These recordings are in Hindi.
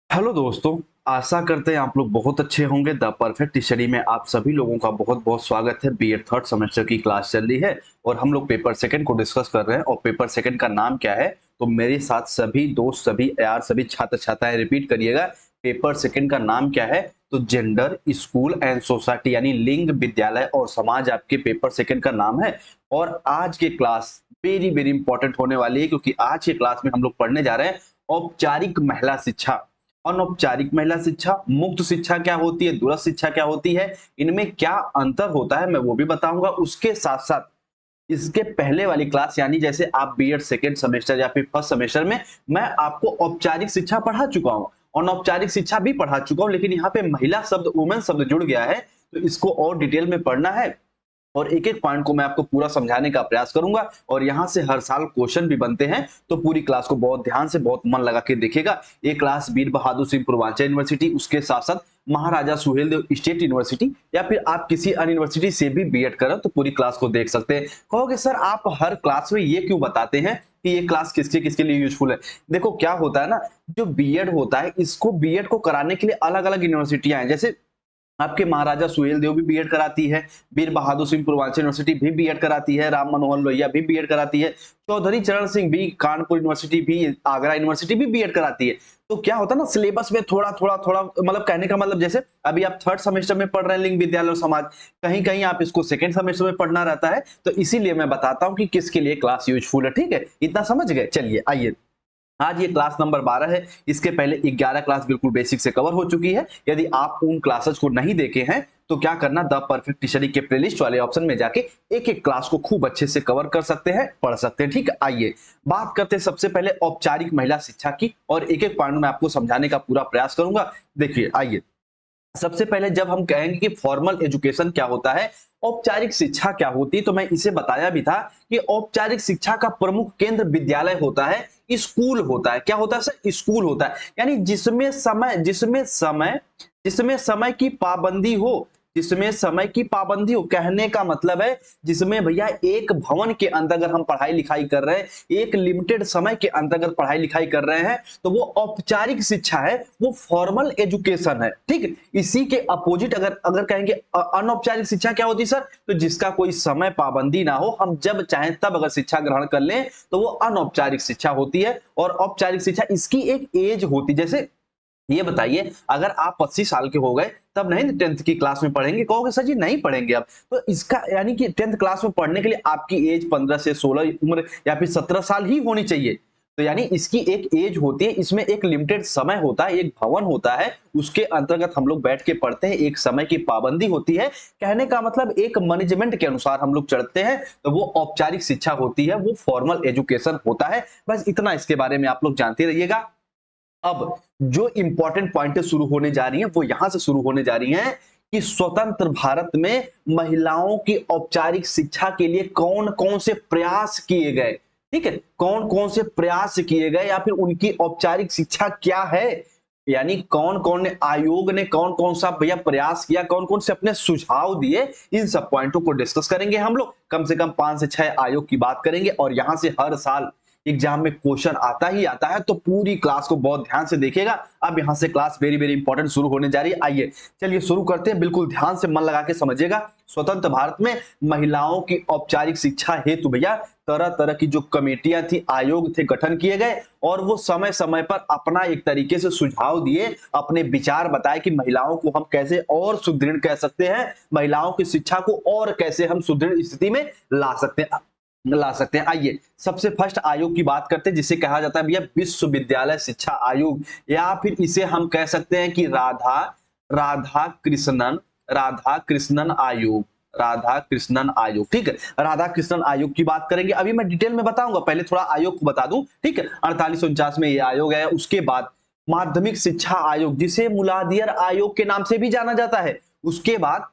हेलो दोस्तों। आशा करते हैं आप लोग बहुत अच्छे होंगे। द परफेक्ट स्टडी में आप सभी लोगों का बहुत बहुत स्वागत है। बीएड थर्ड सेमेस्टर की क्लास चल रही है और हम लोग पेपर सेकंड को डिस्कस कर रहे हैं। और पेपर सेकंड का नाम क्या है, तो मेरे साथ सभी दोस्त, सभी यार, सभी छात्र छात्राएं रिपीट करिएगा। पेपर सेकंड का नाम क्या है, तो जेंडर, स्कूल एंड सोसाइटी, यानी लिंग, विद्यालय और समाज आपके पेपर सेकंड का नाम है। और आज की क्लास वेरी वेरी इंपॉर्टेंट होने वाली है, क्योंकि आज की क्लास में हम लोग पढ़ने जा रहे हैं औपचारिक महिला शिक्षा, अनौपचारिक महिला शिक्षा, मुक्त शिक्षा क्या होती है, दूरस्थ शिक्षा क्या होती है, इनमें क्या अंतर होता है मैं वो भी बताऊंगा। उसके साथ साथ इसके पहले वाली क्लास, यानी जैसे आप बीएड सेकेंड सेमेस्टर या फिर फर्स्ट सेमेस्टर में मैं आपको औपचारिक शिक्षा पढ़ा चुका हूं, अनौपचारिक शिक्षा भी पढ़ा चुका हूं, लेकिन यहाँ पे महिला शब्द, वुमेन शब्द जुड़ गया है, तो इसको और डिटेल में पढ़ना है। और एक एक पॉइंट को मैं आपको पूरा समझाने का प्रयास करूंगा। और यहाँ से हर साल क्वेश्चन भी बनते हैं, तो पूरी क्लास को बहुत ध्यान से, बहुत मन लगा के देखिएगा। ये क्लास वीर बहादुर सिंह पूर्वांचल यूनिवर्सिटी, उसके साथ साथ महाराजा सुहेलदेव स्टेट यूनिवर्सिटी, या फिर आप किसी अन्य यूनिवर्सिटी से भी बीएड करें तो पूरी क्लास को देख सकते हैं। कहोगे सर आप हर क्लास में ये क्यों बताते हैं कि ये क्लास किसके किसके लिए यूजफुल है। देखो क्या होता है ना, जो बीएड होता है, इसको बीएड को कराने के लिए अलग अलग यूनिवर्सिटियां हैं। जैसे आपके महाराजा सुहेलदेव भी बीएड कराती है, वीर बहादुर सिंह पूर्वांचल यूनिवर्सिटी भी बीएड कराती है, राम मनोहर लोहिया भी बीएड कराती है, चौधरी चरण सिंह भी, कानपुर यूनिवर्सिटी भी, आगरा यूनिवर्सिटी भी बीएड कराती है। तो क्या होता है ना, सिलेबस में थोड़ा थोड़ा थोड़ा, मतलब कहने का मतलब, जैसे अभी आप थर्ड सेमेस्टर में पढ़ रहे हैं लिंग, विद्यालय और समाज, कहीं कहीं आप इसको सेकंड सेमेस्टर में पढ़ना रहता है, तो इसीलिए मैं बताता हूं कि किसके लिए क्लास यूजफुल है। ठीक है, इतना समझ गए। चलिए आइए, आज ये क्लास नंबर 12 है। इसके पहले 11 क्लास बिल्कुल बेसिक से कवर हो चुकी है। यदि आप उन क्लासेस को नहीं देखे हैं तो क्या करना, द परफेक्ट स्टडी के प्लेलिस्ट वाले ऑप्शन में जाके एक एक क्लास को खूब अच्छे से कवर कर सकते हैं, पढ़ सकते हैं। ठीक है, आइए बात करते हैं सबसे पहले औपचारिक महिला शिक्षा की, और एक एक पॉइंट में आपको समझाने का पूरा प्रयास करूंगा। देखिए आइए, सबसे पहले जब हम कहेंगे कि फॉर्मल एजुकेशन क्या होता है, औपचारिक शिक्षा क्या होती है, तो मैं इसे बताया भी था कि औपचारिक शिक्षा का प्रमुख केंद्र विद्यालय होता है, स्कूल होता है। क्या होता है सर, स्कूल होता है, यानी जिसमें समय की पाबंदी हो, जिसमें समय की पाबंदी हो, कहने का मतलब है जिसमें भैया एक भवन के अंतर्गत हम पढ़ाई लिखाई कर रहे हैं, एक लिमिटेड समय के अंतर्गत पढ़ाई लिखाई कर रहे हैं, तो वो औपचारिक शिक्षा है, वो फॉर्मल एजुकेशन है। ठीक है, इसी के अपोजिट अगर अगर कहेंगे अनौपचारिक शिक्षा क्या होती है सर, तो जिसका कोई समय पाबंदी ना हो, हम जब चाहें तब अगर शिक्षा ग्रहण कर लें, तो वो अनौपचारिक शिक्षा होती है। और औपचारिक शिक्षा, इसकी एक एज होती है। जैसे ये बताइए, अगर आप 25 साल के हो गए तब नहीं टेंथ की क्लास में पढ़ेंगे, कहोगे सर जी नहीं पढ़ेंगे अब, तो इसका यानी कि टेंथ क्लास में पढ़ने के लिए आपकी एज 15 से 16 उम्र या फिर 17 साल ही होनी चाहिए। तो यानी इसकी एक एज होती है, इसमें एक लिमिटेड समय होता है, एक भवन होता है, उसके अंतर्गत हम लोग बैठ के पढ़ते हैं, एक समय की पाबंदी होती है। कहने का मतलब एक मैनेजमेंट के अनुसार हम लोग चढ़ते हैं, तो वो औपचारिक शिक्षा होती है, वो फॉर्मल एजुकेशन होता है। बस इतना इसके बारे में आप लोग जानते रहिएगा। अब जो इंपॉर्टेंट पॉइंट शुरू होने जा रही हैं वो यहां से शुरू होने जा रही हैं कि स्वतंत्र भारत में महिलाओं की औपचारिक शिक्षा के लिए कौन कौन से प्रयास किए गए। ठीक है, कौन कौन से प्रयास किए गए, या फिर उनकी औपचारिक शिक्षा क्या है, यानी कौन कौन ने, आयोग ने कौन कौन सा भैया प्रयास किया, कौन कौन से अपने सुझाव दिए, इन सब पॉइंटों को डिस्कस करेंगे हम लोग। कम से कम 5 से 6 आयोग की बात करेंगे, और यहां से हर साल एग्जाम में क्वेश्चन आता ही आता है, तो पूरी क्लास को बहुत ध्यान से देखिएगा। अब यहां से क्लास वेरी वेरी इंपॉर्टेंट शुरू होने जा रही है। आइए चलिए शुरू करते हैं, बिल्कुल ध्यान से मन लगा के समझिएगा। स्वतंत्र भारत में महिलाओं की औपचारिक शिक्षा हेतु भैया तरह तरह की जो कमेटियां थी, आयोग थे, गठन किए गए, और वो समय समय पर अपना एक तरीके से सुझाव दिए, अपने विचार बताए कि महिलाओं को हम कैसे और सुदृढ़ कह सकते हैं, महिलाओं की शिक्षा को और कैसे हम सुदृढ़ स्थिति में ला सकते हैं। आइए सबसे फर्स्ट आयोग की बात करते हैं, जिसे कहा जाता है भैया विश्वविद्यालय शिक्षा आयोग, या फिर इसे हम कह सकते हैं कि राधा कृष्णन राधा कृष्णन आयोग, राधा कृष्णन आयोग। ठीक है, राधा कृष्णन आयोग की बात करेंगे, अभी मैं डिटेल में बताऊंगा, पहले थोड़ा आयोग को बता दूं। ठीक है, 4849 में ये आयोग है। उसके बाद माध्यमिक शिक्षा आयोग, जिसे मुलादियर आयोग के नाम से भी जाना जाता है। उसके बाद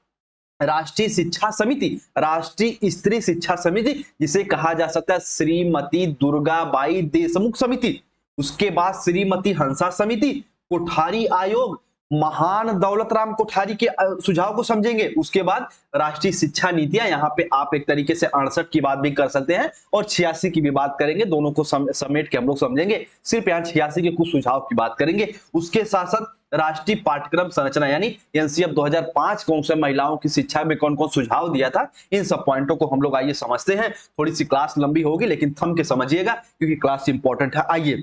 राष्ट्रीय शिक्षा समिति, राष्ट्रीय स्त्री शिक्षा समिति, जिसे कहा जा सकता है श्रीमती दुर्गाबाई देशमुख समिति। उसके बाद श्रीमती हंसा समिति, कोठारी आयोग, महान दौलत राम कोठारी के सुझाव को समझेंगे। उसके बाद राष्ट्रीय शिक्षा नीतियां, यहाँ पे आप एक तरीके से 68 की बात भी कर सकते हैं और 86 की भी बात करेंगे, दोनों को समेट के हम लोग समझेंगे। सिर्फ यहाँ 86 के कुछ सुझाव की बात करेंगे। उसके साथ साथ राष्ट्रीय पाठ्यक्रम संरचना यानी एनसीएफ 2005 कौन से महिलाओं की शिक्षा में कौन कौन सुझाव दिया था, इन सब पॉइंटों को हम लोग आइए समझते हैं। थोड़ी सी क्लास लंबी होगी लेकिन थम के समझिएगा क्योंकि क्लास इंपॉर्टेंट है। आइए,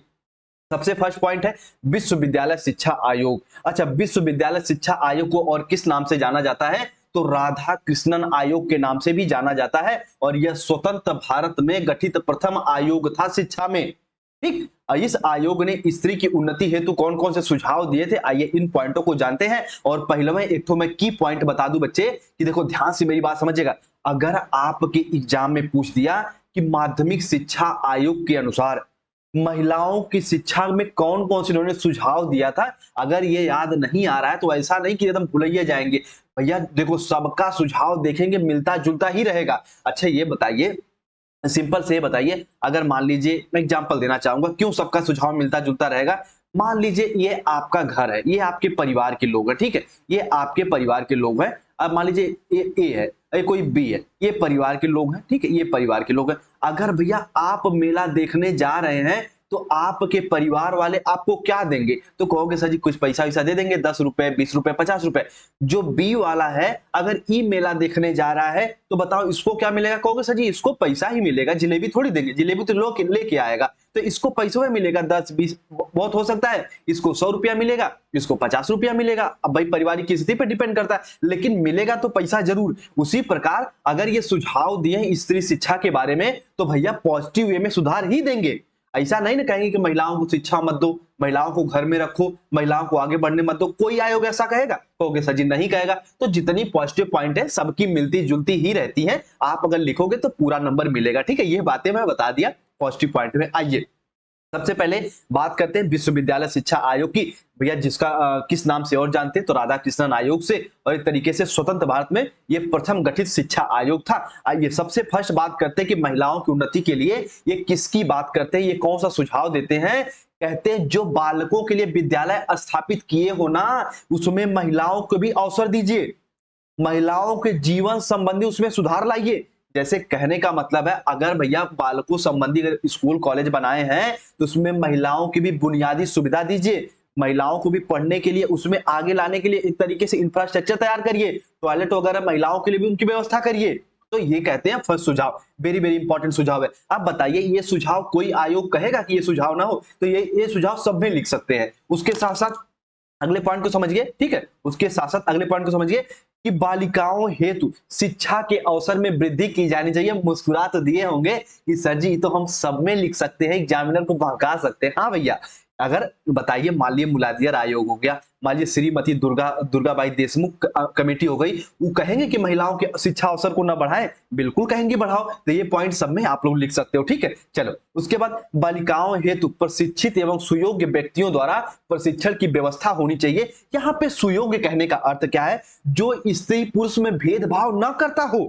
सबसे फर्स्ट पॉइंट है विश्वविद्यालय शिक्षा आयोग। अच्छा, विश्वविद्यालय शिक्षा आयोग को और किस नाम से जाना जाता है, तो राधा कृष्णन आयोग के नाम से भी जाना जाता है और यह स्वतंत्र भारत में गठित प्रथम आयोग था शिक्षा में। ठीक, इस आयोग ने स्त्री की उन्नति हेतु कौन कौन से सुझाव दिए थे, आइए इन पॉइंटों को जानते हैं। और पहले में एक तो मैं की पॉइंट बता दूं बच्चे कि देखो ध्यान से मेरी बात समझिएगा। अगर आपके एग्जाम में पूछ दिया कि माध्यमिक शिक्षा आयोग के अनुसार महिलाओं की शिक्षा में कौन कौन से इन्होंने सुझाव दिया था, अगर ये याद नहीं आ रहा है तो ऐसा नहीं कि एकदम भूलिए जाएंगे भैया। देखो सबका सुझाव देखेंगे मिलता जुलता ही रहेगा। अच्छा ये बताइए, सिंपल से बताइए, अगर मान लीजिए मैं एग्जांपल देना चाहूंगा क्यों सबका सुझाव मिलता जुलता रहेगा। मान लीजिए ये आपका घर है, ये आपके परिवार के लोग हैं, ठीक है, ये आपके परिवार के लोग हैं। अब मान लीजिए ये ए है, ये कोई बी है, ये परिवार के लोग हैं, ठीक है, ये परिवार के लोग हैं। अगर भैया आप मेला देखने जा रहे हैं तो आपके परिवार वाले आपको क्या देंगे, तो कहोगे सर जी कुछ पैसा वैसा दे देंगे, 10 रुपए 20 रुपए 50 रुपए। जो बी वाला है अगर ई मेला देखने जा रहा है तो बताओ इसको क्या मिलेगा, कहोगे सर जी इसको पैसा ही मिलेगा, जलेबी थोड़ी देंगे, जलेबी तो लोग लेके आएगा तो इसको पैसों में मिलेगा, 10 20 बहुत हो सकता है, इसको 100 रुपया मिलेगा, इसको 50 रुपया मिलेगा। अब भाई पारिवारिक की स्थिति पर डिपेंड करता है, लेकिन मिलेगा तो पैसा जरूर। उसी प्रकार अगर ये सुझाव दिए स्त्री शिक्षा के बारे में तो भैया पॉजिटिव वे में सुधार ही देंगे। ऐसा नहीं ना कहेंगे कि महिलाओं को शिक्षा मत दो, महिलाओं को घर में रखो, महिलाओं को आगे बढ़ने मत दो, कोई आयोग ऐसा कहेगा, कहोगे सर जी नहीं कहेगा। तो जितनी पॉजिटिव पॉइंट है सबकी मिलती जुलती ही रहती है, आप अगर लिखोगे तो पूरा नंबर मिलेगा। ठीक है, ये बातें मैं बता दिया पॉजिटिव पॉइंट में। आइए सबसे पहले बात करते हैं विश्वविद्यालय शिक्षा आयोग की। भैया जिसका किस नाम से और जानते हैं, तो राधा कृष्णन आयोग से, और एक तरीके से स्वतंत्र भारत में ये प्रथम गठित शिक्षा आयोग था। आइए सबसे फर्स्ट बात करते हैं कि महिलाओं की उन्नति के लिए ये किसकी बात करते हैं, ये कौन सा सुझाव देते हैं। कहते हैं जो बालकों के लिए विद्यालय स्थापित किए हो ना, उसमें महिलाओं को भी अवसर दीजिए, महिलाओं के जीवन संबंधी उसमें सुधार लाइए। जैसे कहने का मतलब है अगर भैया बालकों संबंधी अगर स्कूल कॉलेज बनाए हैं तो उसमें महिलाओं की भी बुनियादी सुविधा दीजिए, महिलाओं को भी पढ़ने के लिए उसमें आगे लाने के लिए एक तरीके से इंफ्रास्ट्रक्चर तैयार करिए, टॉयलेट वगैरह महिलाओं के लिए भी उनकी व्यवस्था करिए। तो ये कहते हैं फर्स्ट सुझाव, वेरी वेरी इंपॉर्टेंट सुझाव है। अब बताइए ये सुझाव कोई आयोग कहेगा कि ये सुझाव ना हो, तो ये सुझाव सब में लिख सकते हैं। उसके साथ साथ अगले पॉइंट को समझिए, ठीक है, उसके साथ साथ अगले पॉइंट को समझिए कि बालिकाओं हेतु शिक्षा के अवसर में वृद्धि की जानी चाहिए। मुस्कुरा तो दिए होंगे कि सर जी तो हम सब में लिख सकते हैं, एग्जामिनर को भड़का सकते हैं। हाँ भैया, अगर बताइए मान लीजिए मुलाजियर आयोग हो गया, मान लीजिए श्रीमती दुर्गाबाई देशमुख कमेटी हो गई, वो कहेंगे कि महिलाओं के शिक्षा अवसर को ना बढ़ाएं, बिल्कुल कहेंगे बढ़ाओ। तो ये पॉइंट सब में आप लोग लिख सकते हो, ठीक है। चलो उसके बाद बालिकाओं हेतु प्रशिक्षित एवं सुयोग्य व्यक्तियों द्वारा प्रशिक्षण की व्यवस्था होनी चाहिए। यहाँ पे सुयोग्य कहने का अर्थ क्या है, जो स्त्री पुरुष में भेदभाव न करता हो,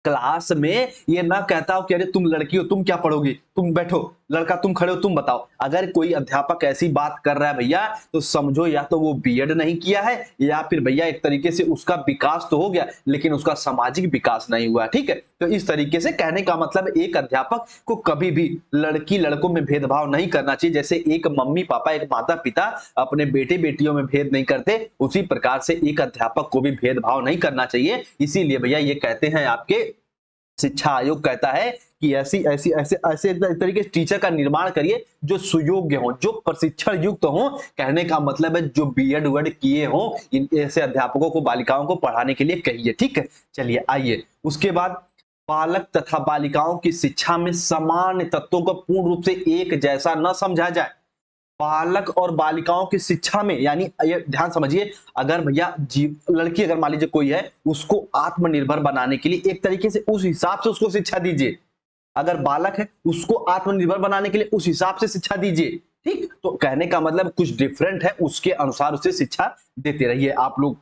क्लास में ये ना कहता हो कि अरे तुम लड़की हो तुम क्या पढ़ोगी, तुम बैठो, लड़का तुम खड़े हो तुम बताओ। अगर कोई अध्यापक ऐसी बात कर रहा है भैया तो समझो या तो वो बीएड नहीं किया है या फिर भैया एक तरीके से उसका विकास तो हो गया लेकिन उसका सामाजिक विकास नहीं हुआ, ठीक है। तो इस तरीके से कहने का मतलब एक अध्यापक को कभी भी लड़की लड़कों में भेदभाव नहीं करना चाहिए। जैसे एक मम्मी पापा एक माता पिता अपने बेटे बेटियों में भेद नहीं करते, उसी प्रकार से एक अध्यापक को भी भेदभाव नहीं करना चाहिए। इसीलिए भैया ये कहते हैं आपके शिक्षा आयोग कहता है कि ऐसी ऐसी ऐसे ऐसे तरीके से टीचर का निर्माण करिए जो सुयोग्य हो, जो प्रशिक्षण युक्त हो। कहने का मतलब है जो बीएड वर्ड किए हो, इन ऐसे अध्यापकों को बालिकाओं को पढ़ाने के लिए कहिए, ठीक है। चलिए आइए उसके बाद बालक तथा बालिकाओं की शिक्षा में समान तत्वों को पूर्ण रूप से एक जैसा न समझा जाए। बालक और बालिकाओं की शिक्षा में, यानी ये ध्यान समझिए, अगर भैया लड़की अगर मान लीजिए कोई है, उसको आत्मनिर्भर बनाने के लिए एक तरीके से उस हिसाब से उसको शिक्षा दीजिए। अगर बालक है उसको आत्मनिर्भर बनाने के लिए उस हिसाब से शिक्षा दीजिए, ठीक। तो कहने का मतलब कुछ डिफरेंट है, उसके अनुसार उसे शिक्षा देते रहिए आप लोग।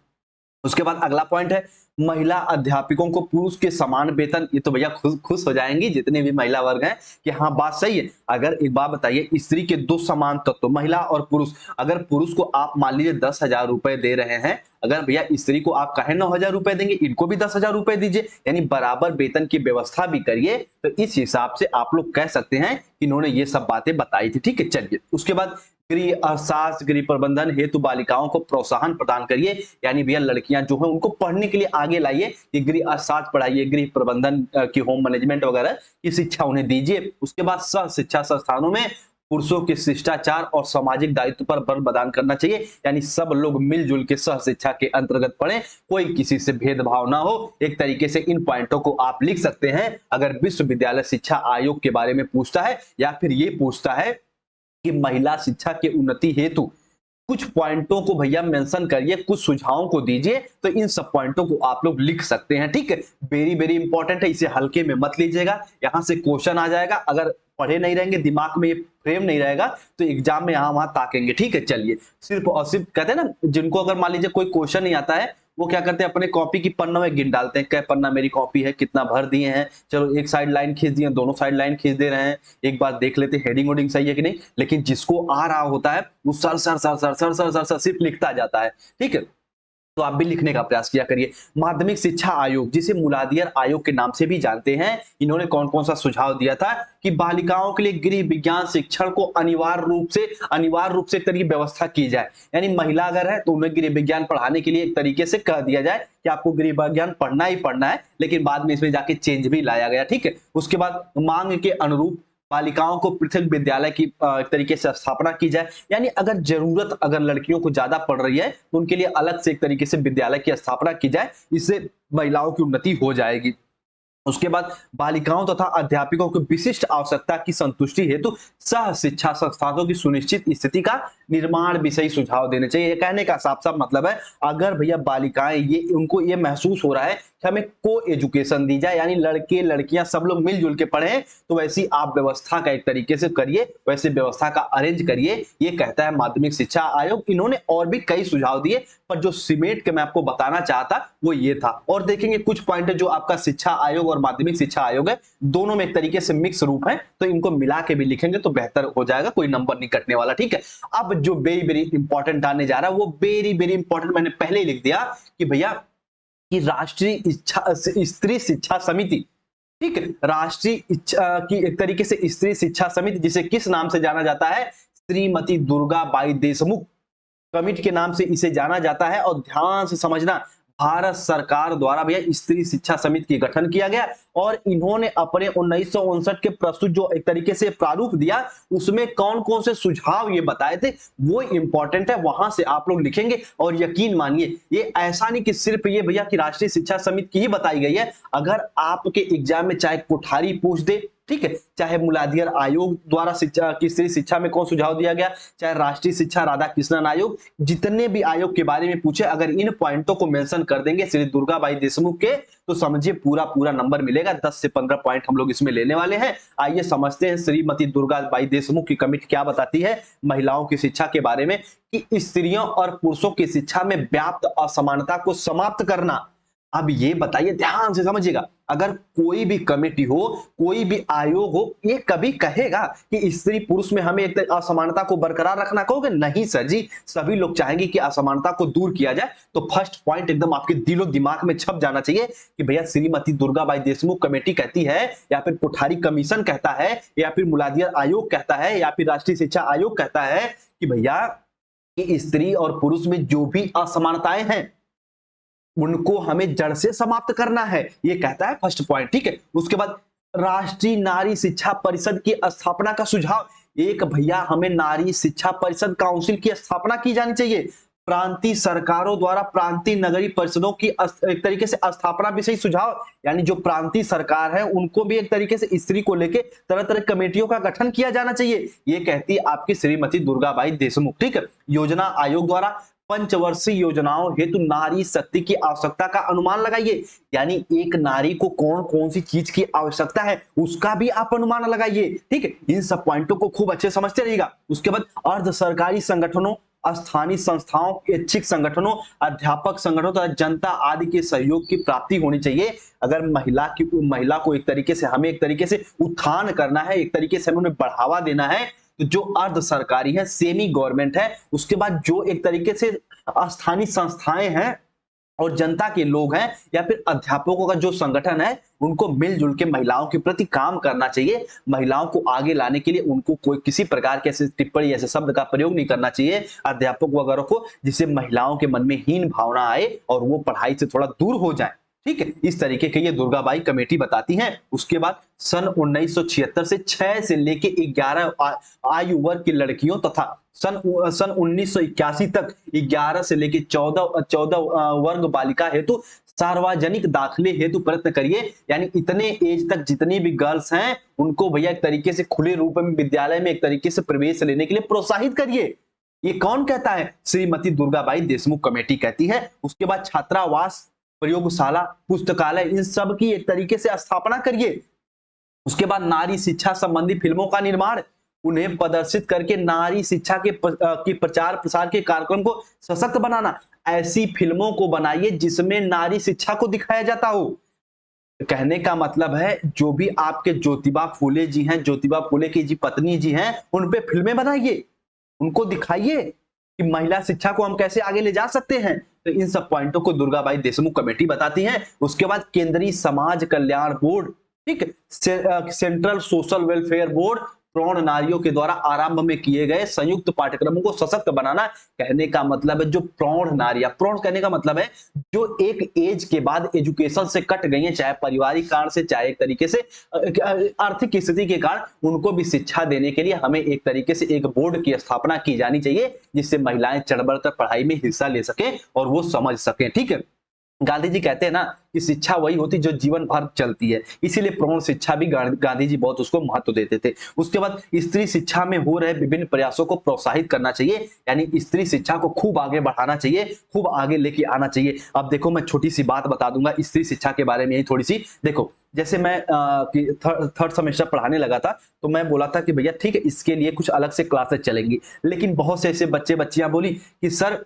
उसके बाद अगला पॉइंट है महिला अध्यापकों को पुरुष के समान वेतन। ये तो भैया खुश हो जाएंगी जितने भी महिला वर्ग हैं कि हाँ बात सही है। अगर एक बात बताइए, स्त्री के दो समान तत्व महिला और पुरुष, अगर पुरुष को आप मान लीजिए 10,000 रुपए दे रहे हैं, अगर भैया स्त्री को आप कहें 9,000 रुपए देंगे, इनको भी 10,000 रुपए दीजिए, यानी बराबर वेतन की व्यवस्था भी करिए। तो इस हिसाब से आप लोग कह सकते हैं कि इन्होंने ये सब बातें बताई थी। ठीक है, चलिए उसके बाद गृह अर्थशास्त्र गृह प्रबंधन हेतु बालिकाओं को प्रोत्साहन प्रदान करिए, यानी भैया लड़कियां जो है उनको पढ़ने के लिए आगे लाइए, कि गृह अर्थशास्त्र पढ़ाइए, गृह प्रबंधन की होम मैनेजमेंट वगैरह की शिक्षा उन्हें दीजिए। उसके बाद सह शिक्षा संस्थानों में पुरुषों के शिष्टाचार और सामाजिक दायित्व पर बल प्रदान करना चाहिए, यानी सब लोग मिलजुल के सह शिक्षा के अंतर्गत पढ़ें, कोई किसी से भेदभाव ना हो। एक तरीके से इन पॉइंटों को आप लिख सकते हैं अगर विश्वविद्यालय शिक्षा आयोग के बारे में पूछता है, या फिर ये पूछता है कि महिला शिक्षा के उन्नति हेतु कुछ पॉइंटों को भैया मेंशन करिए, कुछ सुझावों को दीजिए, तो इन सब पॉइंटों को आप लोग लिख सकते हैं। ठीक है, वेरी वेरी इंपॉर्टेंट है, इसे हल्के में मत लीजिएगा, यहां से क्वेश्चन आ जाएगा। अगर पढ़े नहीं रहेंगे, दिमाग में ये फ्रेम नहीं रहेगा, तो एग्जाम में यहां वहां ताकेंगे। ठीक है, चलिए सिर्फ और सिर्फ कहते हैं ना, जिनको अगर मान लीजिए कोई क्वेश्चन नहीं आता है, वो क्या करते हैं अपने कॉपी की पन्ना में गिन डालते हैं, क्या पन्ना मेरी कॉपी है, कितना भर दिए हैं, चलो एक साइड लाइन खींच दिए, दोनों साइड लाइन खींच दे रहे हैं, एक बार देख लेते हैं हेडिंग वोडिंग सही है कि नहीं। लेकिन जिसको आ रहा होता है वो sir sir sir sir sir sir sir sir सिर्फ लिखता जाता है। ठीक है, तो आप भी लिखने का प्रयास किया करिए। माध्यमिक शिक्षा आयोग, जिसे मूलाधार आयोग के नाम से भी जानते हैं, इन्होंने कौन कौन सा सुझाव दिया था कि बालिकाओं के लिए गृह विज्ञान शिक्षण को अनिवार्य रूप से एक तरीके व्यवस्था की जाए, यानी महिला अगर है तो उन्हें गृह विज्ञान पढ़ाने के लिए एक तरीके से कह दिया जाए कि आपको गृह विज्ञान पढ़ना ही पढ़ना है, लेकिन बाद में इसमें जाके चेंज भी लाया गया। ठीक है, उसके बाद मांग के अनुरूप बालिकाओं को पृथक विद्यालय की एक तरीके से स्थापना की जाए, यानी अगर लड़कियों को ज्यादा पढ़ रही है तो उनके लिए अलग से एक तरीके से विद्यालय की स्थापना की जाए, इससे महिलाओं की उन्नति हो जाएगी। उसके बाद बालिकाओं तथा अध्यापकों की विशिष्ट आवश्यकता की संतुष्टि हेतु सह शिक्षा संस्थानों की सुनिश्चित स्थिति का निर्माण विषय सुझाव देने चाहिए। ये कहने का साफ साफ मतलब है, अगर भैया बालिकाएं उनको ये महसूस हो रहा है कि हमें को एजुकेशन दी जाए, यानी लड़के लड़कियां सब लोग मिलजुल के पढ़े, तो वैसी आप व्यवस्था का एक तरीके से करिए, वैसे व्यवस्था का अरेंज करिए, ये कहता है माध्यमिक शिक्षा आयोग। इन्होंने और भी कई सुझाव दिए, पर जो सिमेट के मैं आपको बताना चाहता वो ये था। और देखेंगे कुछ पॉइंट जो आपका शिक्षा आयोग और माध्यमिक शिक्षा आयोग है, दोनों में एक तरीके से मिक्स रूप है, तो इनको मिला के भी लिखेंगे तो बेहतर हो जाएगा, कोई नंबर नहीं कटने वाला। ठीक है, अब जो वेरी वेरी इंपॉर्टेंट आने जा रहा है वो वेरी वेरी इंपॉर्टेंट, मैंने पहले ही लिख दिया कि भैया कि राष्ट्रीय स्त्री शिक्षा समिति, ठीक है, राष्ट्रीय की एक तरीके से स्त्री शिक्षा समिति, जिसे किस नाम से जाना जाता है, श्रीमती दुर्गाबाई देशमुख कमिटी के नाम से इसे जाना जाता है। और ध्यान से समझना, भारत सरकार द्वारा भैया स्त्री शिक्षा समिति की गठन किया गया, और इन्होंने अपने 1959 के प्रस्तुत जो एक तरीके से प्रारूप दिया, उसमें कौन कौन से सुझाव ये बताए थे वो इंपॉर्टेंट है, वहां से आप लोग लिखेंगे। और यकीन मानिए ये ऐसा नहीं कि सिर्फ ये भैया कि राष्ट्रीय शिक्षा समिति की ही बताई गई है, अगर आपके एग्जाम में चाहे कोठारी पूछ दे, ठीक है, चाहे मूलाधार आयोग द्वारा शिक्षा की स्त्री शिक्षा में कौन सुझाव दिया गया, चाहे राष्ट्रीय शिक्षा राधा कृष्णन आयोग, जितने भी आयोग के बारे में पूछे, अगर इन पॉइंटों को मेंशन कर देंगे श्री दुर्गाबाई देशमुख के, तो समझिए पूरा पूरा नंबर मिलेगा। 10 से 15 पॉइंट हम लोग इसमें लेने वाले हैं। आइए समझते हैं श्रीमती दुर्गाबाई देशमुख की कमिटी क्या बताती है महिलाओं की शिक्षा के बारे में, कि स्त्रियों और पुरुषों की शिक्षा में व्याप्त असमानता को समाप्त करना। अब ये बताइए, ध्यान से समझिएगा, अगर कोई भी कमेटी हो, कोई भी आयोग हो, ये कभी कहेगा कि स्त्री पुरुष में हमें एक असमानता को बरकरार रखना, कहोगे नहीं सर जी, सभी लोग चाहेंगे कि असमानता को दूर किया जाए। तो फर्स्ट पॉइंट एकदम आपके दिलो दिमाग में छप जाना चाहिए कि भैया श्रीमती दुर्गाबाई देशमुख कमेटी कहती है, या फिर कोठारी कमीशन कहता है, या फिर मूलाधार आयोग कहता है, या फिर राष्ट्रीय शिक्षा आयोग कहता है कि भैया कि स्त्री और पुरुष में जो भी असमानताएं हैं उनको हमें जड़ से समाप्त करना है, ये कहता है फर्स्ट पॉइंट। ठीक है, उसके बाद राष्ट्रीय नारी शिक्षा परिषद की स्थापना का सुझाव, एक भैया हमें नारी शिक्षा परिषद काउंसिल की स्थापना की जानी चाहिए। प्रांतीय सरकारों द्वारा प्रांतीय नगरीय परिषदों की एक तरीके से स्थापना विषय सुझाव, यानी जो प्रांतीय सरकार है उनको भी एक तरीके से स्त्री को लेके तरह तरह कमेटियों का गठन किया जाना चाहिए, ये कहती है आपकी श्रीमती दुर्गाबाई देशमुख। ठीक है, योजना आयोग द्वारा पंचवर्षीय योजनाओं हेतु नारी शक्ति की आवश्यकता का अनुमान लगाइए, यानी एक नारी को कौन कौन सी चीज की आवश्यकता है उसका भी आप अनुमान लगाइए। ठीक है, इन सब पॉइंटों को खूब अच्छे समझते रहिएगा। उसके बाद अर्ध सरकारी संगठनों स्थानीय संस्थाओं, ऐच्छिक संगठनों, अध्यापक संगठनों तथा जनता आदि के सहयोग की प्राप्ति होनी चाहिए। अगर महिला को एक तरीके से हमें एक तरीके से उत्थान करना है, एक तरीके से हमें उन्हें बढ़ावा देना है, तो जो अर्ध सरकारी है, सेमी गवर्नमेंट है, उसके बाद जो एक तरीके से स्थानीय संस्थाएं हैं और जनता के लोग हैं या फिर अध्यापकों का जो संगठन है, उनको मिलजुल के महिलाओं के प्रति काम करना चाहिए। महिलाओं को आगे लाने के लिए उनको कोई किसी प्रकार के ऐसे टिप्पणी ऐसे शब्द का प्रयोग नहीं करना चाहिए अध्यापक वगैरह को, जिससे महिलाओं के मन में हीन भावना आए और वो पढ़ाई से थोड़ा दूर हो जाए। ठीक है, इस तरीके के ये दुर्गाबाई कमेटी बताती हैं। उसके बाद सन 1976 से 6 से लेके 11 आयु वर्ग की लड़कियों तथा सन 1981 तक 11 से लेके 14 वर्ग बालिका हेतु सार्वजनिक दाखिले हेतु प्रयत्न करिए। यानी इतने एज तक जितनी भी गर्ल्स हैं उनको भैया एक तरीके से खुले रूप में विद्यालय में एक तरीके से प्रवेश लेने के लिए प्रोत्साहित करिए। ये कौन कहता है? श्रीमती दुर्गाबाई देशमुख कमेटी कहती है। उसके बाद छात्रावास, प्रयोगशाला, पुस्तकालय, इन सब की एक तरीके से स्थापना करिए। उसके बाद नारी शिक्षा संबंधी फिल्मों का निर्माण, उन्हें प्रदर्शित करके नारी शिक्षा के प्रचार प्रसार के कार्यक्रम को सशक्त बनाना। ऐसी फिल्मों को बनाइए जिसमें नारी शिक्षा को दिखाया जाता हो। कहने का मतलब है जो भी आपके ज्योतिबा फूले जी हैं, ज्योतिबा फूले की जी पत्नी जी हैं, उन पे फिल्में बनाइए, उनको दिखाइए कि महिला शिक्षा को हम कैसे आगे ले जा सकते हैं। तो इन सब पॉइंटों को दुर्गाबाई देशमुख कमेटी बताती है। उसके बाद केंद्रीय समाज कल्याण बोर्ड, ठीक, सेंट्रल सोशल वेलफेयर बोर्ड, प्रौढ़ नारियों के द्वारा आरंभ में किए गए संयुक्त पाठ्यक्रमों को सशक्त बनाना। कहने का मतलब है जो प्रौढ़ नारियां, प्रौढ़ कहने का मतलब है जो एक एज के बाद एजुकेशन से कट गई हैं, चाहे पारिवारिक कारण से, चाहे एक तरीके से आर्थिक स्थिति के कारण, उनको भी शिक्षा देने के लिए हमें एक तरीके से एक बोर्ड की स्थापना की जानी चाहिए, जिससे महिलाएं चढ़ बढ़कर पढ़ाई में हिस्सा ले सकें और वो समझ सकें। ठीक है, गांधी जी कहते हैं ना कि शिक्षा वही होती जो जीवन भर चलती है, इसीलिए प्रौढ़ शिक्षा भी गांधी जी बहुत उसको महत्व देते थे। उसके बाद स्त्री शिक्षा में हो रहे विभिन्न प्रयासों को प्रोत्साहित करना चाहिए, यानी स्त्री शिक्षा को खूब आगे बढ़ाना चाहिए, खूब आगे लेके आना चाहिए। अब देखो मैं छोटी सी बात बता दूंगा स्त्री शिक्षा के बारे में, यही थोड़ी सी देखो। जैसे मैं थर्ड सेमेस्टर पढ़ाने लगा था तो मैं बोला था कि भैया ठीक है इसके लिए कुछ अलग से क्लासेस चलेंगी, लेकिन बहुत से ऐसे बच्चे बच्चियां बोली कि सर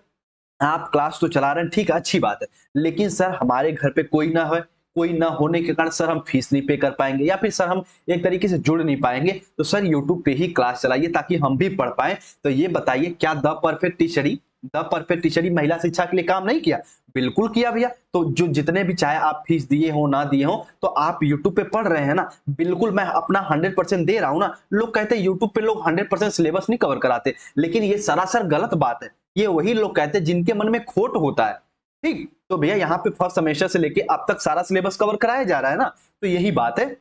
आप क्लास तो चला रहे हैं, ठीक है अच्छी बात है, लेकिन सर हमारे घर पे कोई ना है, कोई ना होने के कारण सर हम फीस नहीं पे कर पाएंगे, या फिर सर हम एक तरीके से जुड़ नहीं पाएंगे, तो सर यूट्यूब पे ही क्लास चलाइए ताकि हम भी पढ़ पाए। तो ये बताइए क्या द परफेक्ट टीचरी महिला शिक्षा के लिए काम नहीं किया? बिल्कुल किया भैया। तो जो जितने भी चाहे आप फीस दिए हो ना दिए हो, तो आप यूट्यूब पे पढ़ रहे हैं ना, बिल्कुल मैं अपना 100% दे रहा हूं ना। लोग कहते हैं यूट्यूब पे लोग 100% सिलेबस नहीं कवर कराते, लेकिन ये सरासर गलत बात है। ये वही लोग कहते हैं जिनके मन में खोट होता है। ठीक, तो भैया यहाँ पे फर्स्ट सेमेस्टर से लेके अब तक सारा सिलेबस कवर कराया जा रहा है ना। तो यही बात है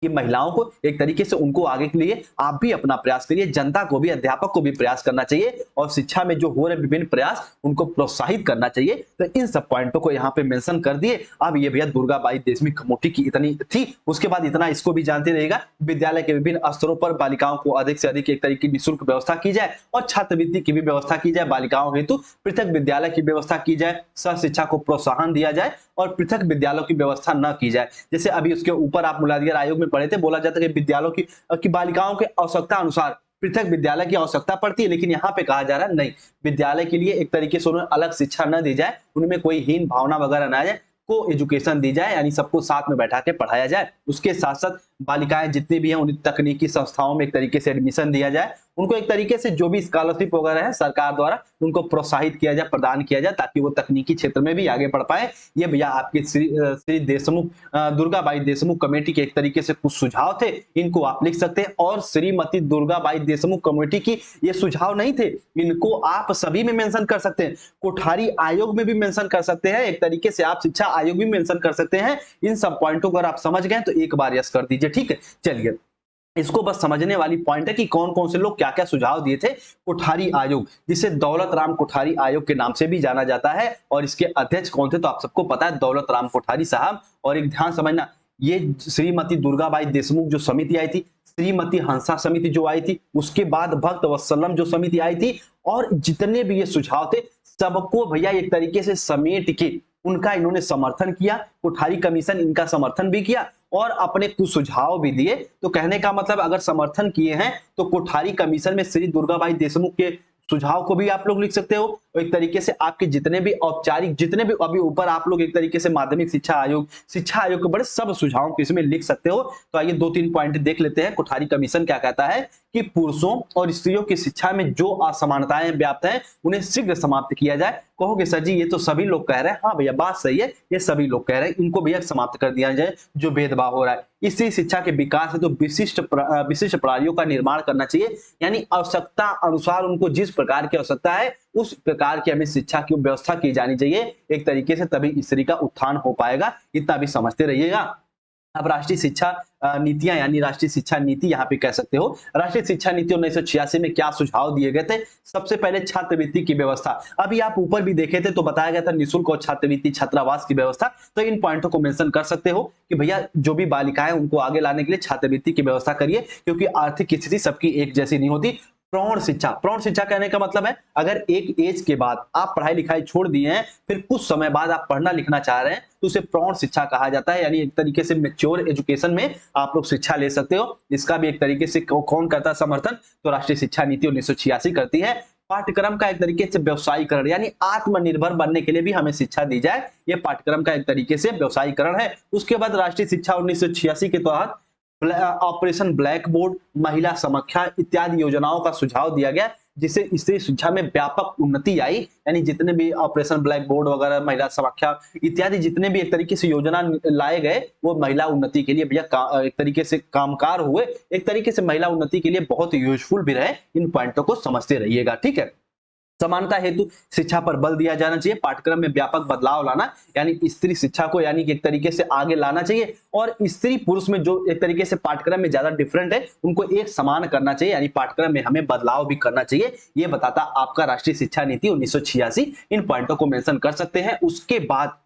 कि महिलाओं को एक तरीके से उनको आगे के लिए आप भी अपना प्रयास करिए, जनता को भी, अध्यापक को भी प्रयास करना चाहिए, और शिक्षा में जो हो रहे विभिन्न प्रयास उनको प्रोत्साहित करना चाहिए। तो इन सब पॉइंटों को यहाँ पे मेंशन कर दिए। अब ये भैया दुर्गाबाई देशमुख कमेटी की इतनी थी। उसके बाद इतना इसको भी जानते रहेगा, विद्यालय के विभिन्न स्तरों पर बालिकाओं को अधिक से अधिक एक तरीके की निःशुल्क व्यवस्था की जाए और छात्रवृत्ति की भी व्यवस्था की जाए, बालिकाओं हेतु पृथक विद्यालय की व्यवस्था की जाए, सह शिक्षा को प्रोत्साहन दिया जाए और पृथक विद्यालयों की व्यवस्था न की जाए। जैसे अभी उसके ऊपर आप मुलाजिर आयोग में पढ़े थे, बोला जाता है कि विद्यालयों की बालिकाओं के आवश्यकता अनुसार पृथक विद्यालय की आवश्यकता पड़ती है, लेकिन यहाँ पे कहा जा रहा है नहीं, विद्यालय के लिए एक तरीके से उन्हें अलग शिक्षा न दी जाए, उनमें कोई हीन भावना वगैरह न आ जाए, को एजुकेशन दी जाए, यानी सबको साथ में बैठा के पढ़ाया जाए। उसके साथ साथ बालिकाएं जितनी भी हैं उन्हें तकनीकी संस्थाओं में एक तरीके से एडमिशन दिया जाए, उनको एक तरीके से जो भी स्कॉलरशिप वगैरह है सरकार द्वारा उनको प्रोत्साहित किया जाए, प्रदान किया जाए, ताकि वो तकनीकी क्षेत्र में भी आगे बढ़ पाए। ये भैया आपके श्री देशमुख दुर्गाबाई देशमुख कमेटी के एक तरीके से कुछ सुझाव थे, इनको आप लिख सकते हैं। और श्रीमती दुर्गाबाई देशमुख कमेटी की ये सुझाव नहीं थे, इनको आप सभी में मेंशन कर सकते हैं, कोठारी आयोग में भी मेंशन कर सकते हैं, एक तरीके से आप शिक्षा आयोग भी मेंशन कर सकते हैं। इन सब पॉइंटों को अगर आप समझ गए तो एक बार यस कर दीजिए। ठीक है, चलिए इसको बस समझने वाली पॉइंट है कि कौन कौन से लोग क्या क्या सुझाव दिए थे। कोठारी आयोग, जिसे दौलत राम कोठारी आयोग के नाम से भी जाना जाता है, और इसके अध्यक्ष कौन थे तो आप सबको पता है, दौलत राम कोठारी साहब। और एक ध्यान समझना, ये श्रीमती दुर्गाबाई देशमुख जो समिति आई थी, श्रीमती हंसा समिति जो आई थी, उसके बाद भक्त वत्सलम जो समिति आई थी, और जितने भी ये सुझाव थे सबको भैया एक तरीके से समेट के उनका इन्होंने समर्थन किया। कोठारी कमीशन इनका समर्थन भी किया और अपने कुछ सुझाव भी दिए। तो कहने का मतलब अगर समर्थन किए हैं तो कोठारी कमीशन में श्री दुर्गाबाई देशमुख के सुझाव को भी आप लोग लिख सकते हो। और एक तरीके से आपके जितने भी औपचारिक, जितने भी अभी ऊपर आप लोग एक तरीके से माध्यमिक शिक्षा आयोग के बड़े सब सुझावों को इसमें लिख सकते हो। तो आइए 2-3 पॉइंट देख लेते हैं। कोठारी कमीशन क्या कहता है कि पुरुषों और स्त्रियों की शिक्षा में जो असमानताएं व्याप्त हैं उन्हें शीघ्र समाप्त किया जाए। कहोगे सर जी ये तो सभी लोग कह रहे हैं। हाँ भैया बात सही है, ये सभी लोग कह रहे हैं, इनको भैया समाप्त कर दिया जाए जो भेदभाव हो रहा है। इससे शिक्षा के विकास है तो विशिष्ट प्रणालियों का निर्माण करना चाहिए, यानी आवश्यकता अनुसार उनको जिस प्रकार की आवश्यकता है उस प्रकार की हमें शिक्षा की व्यवस्था की जानी चाहिए। एक तरीके से तभी स्त्री का उत्थान हो पाएगा, इतना भी समझते रहिएगा। अब राष्ट्रीय शिक्षा नीतियां यानी राष्ट्रीय शिक्षा नीति यहाँ पे कह सकते हो। राष्ट्रीय शिक्षा नीति 1986 में क्या सुझाव दिए गए थे? सबसे पहले छात्रवृत्ति की व्यवस्था। अभी आप ऊपर भी देखे थे तो बताया गया था निःशुल्क और छात्रवृत्ति छात्रावास की व्यवस्था। तो इन पॉइंटों को मेंशन कर सकते हो कि भैया जो भी बालिकाएं उनको आगे लाने के लिए छात्रवृत्ति की व्यवस्था करिए, क्योंकि आर्थिक स्थिति सबकी एक जैसी नहीं होती। प्रौढ़ शिक्षा कहने का मतलब है अगर एक एज के बाद आप पढ़ाई लिखाई छोड़ दिए हैं, फिर कुछ समय बाद आप पढ़ना लिखना चाह रहे हैं तो उसे प्रौढ़ शिक्षा कहा जाता है। यानी एक तरीके से मैच्योर एजुकेशन में आप लोग शिक्षा ले सकते हो। इसका भी एक तरीके से कौन करता है समर्थन? तो राष्ट्रीय शिक्षा नीति 1986 करती है। पाठ्यक्रम का एक तरीके से व्यवसायीकरण यानी आत्मनिर्भर बनने के लिए भी हमें शिक्षा दी जाए, ये पाठ्यक्रम का एक तरीके से व्यवसायीकरण है। उसके बाद राष्ट्रीय शिक्षा 1986 के तहत ऑपरेशन ब्लैक बोर्ड, महिला समीक्षा इत्यादि योजनाओं का सुझाव दिया गया, जिससे स्त्री शिक्षा में व्यापक उन्नति आई। यानी जितने भी ऑपरेशन ब्लैक बोर्ड वगैरह, महिला समीक्षा इत्यादि जितने भी एक तरीके से योजना लाए गए वो महिला उन्नति के लिए भैया एक तरीके से कामकार हुए, एक तरीके से महिला उन्नति के लिए बहुत यूजफुल भी रहे। इन पॉइंटों को समझते रहिएगा, ठीक है। समानता हेतु शिक्षा पर बल दिया जाना चाहिए, पाठ्यक्रम में व्यापक बदलाव लाना, यानी स्त्री शिक्षा को यानी कि एक तरीके से आगे लाना चाहिए। और स्त्री पुरुष में जो एक तरीके से पाठ्यक्रम में ज्यादा डिफरेंट है उनको एक समान करना चाहिए, यानी पाठ्यक्रम में हमें बदलाव भी करना चाहिए। ये बताता आपका राष्ट्रीय शिक्षा नीति 1986। इन पॉइंटों को मेंशन कर सकते हैं। उसके बाद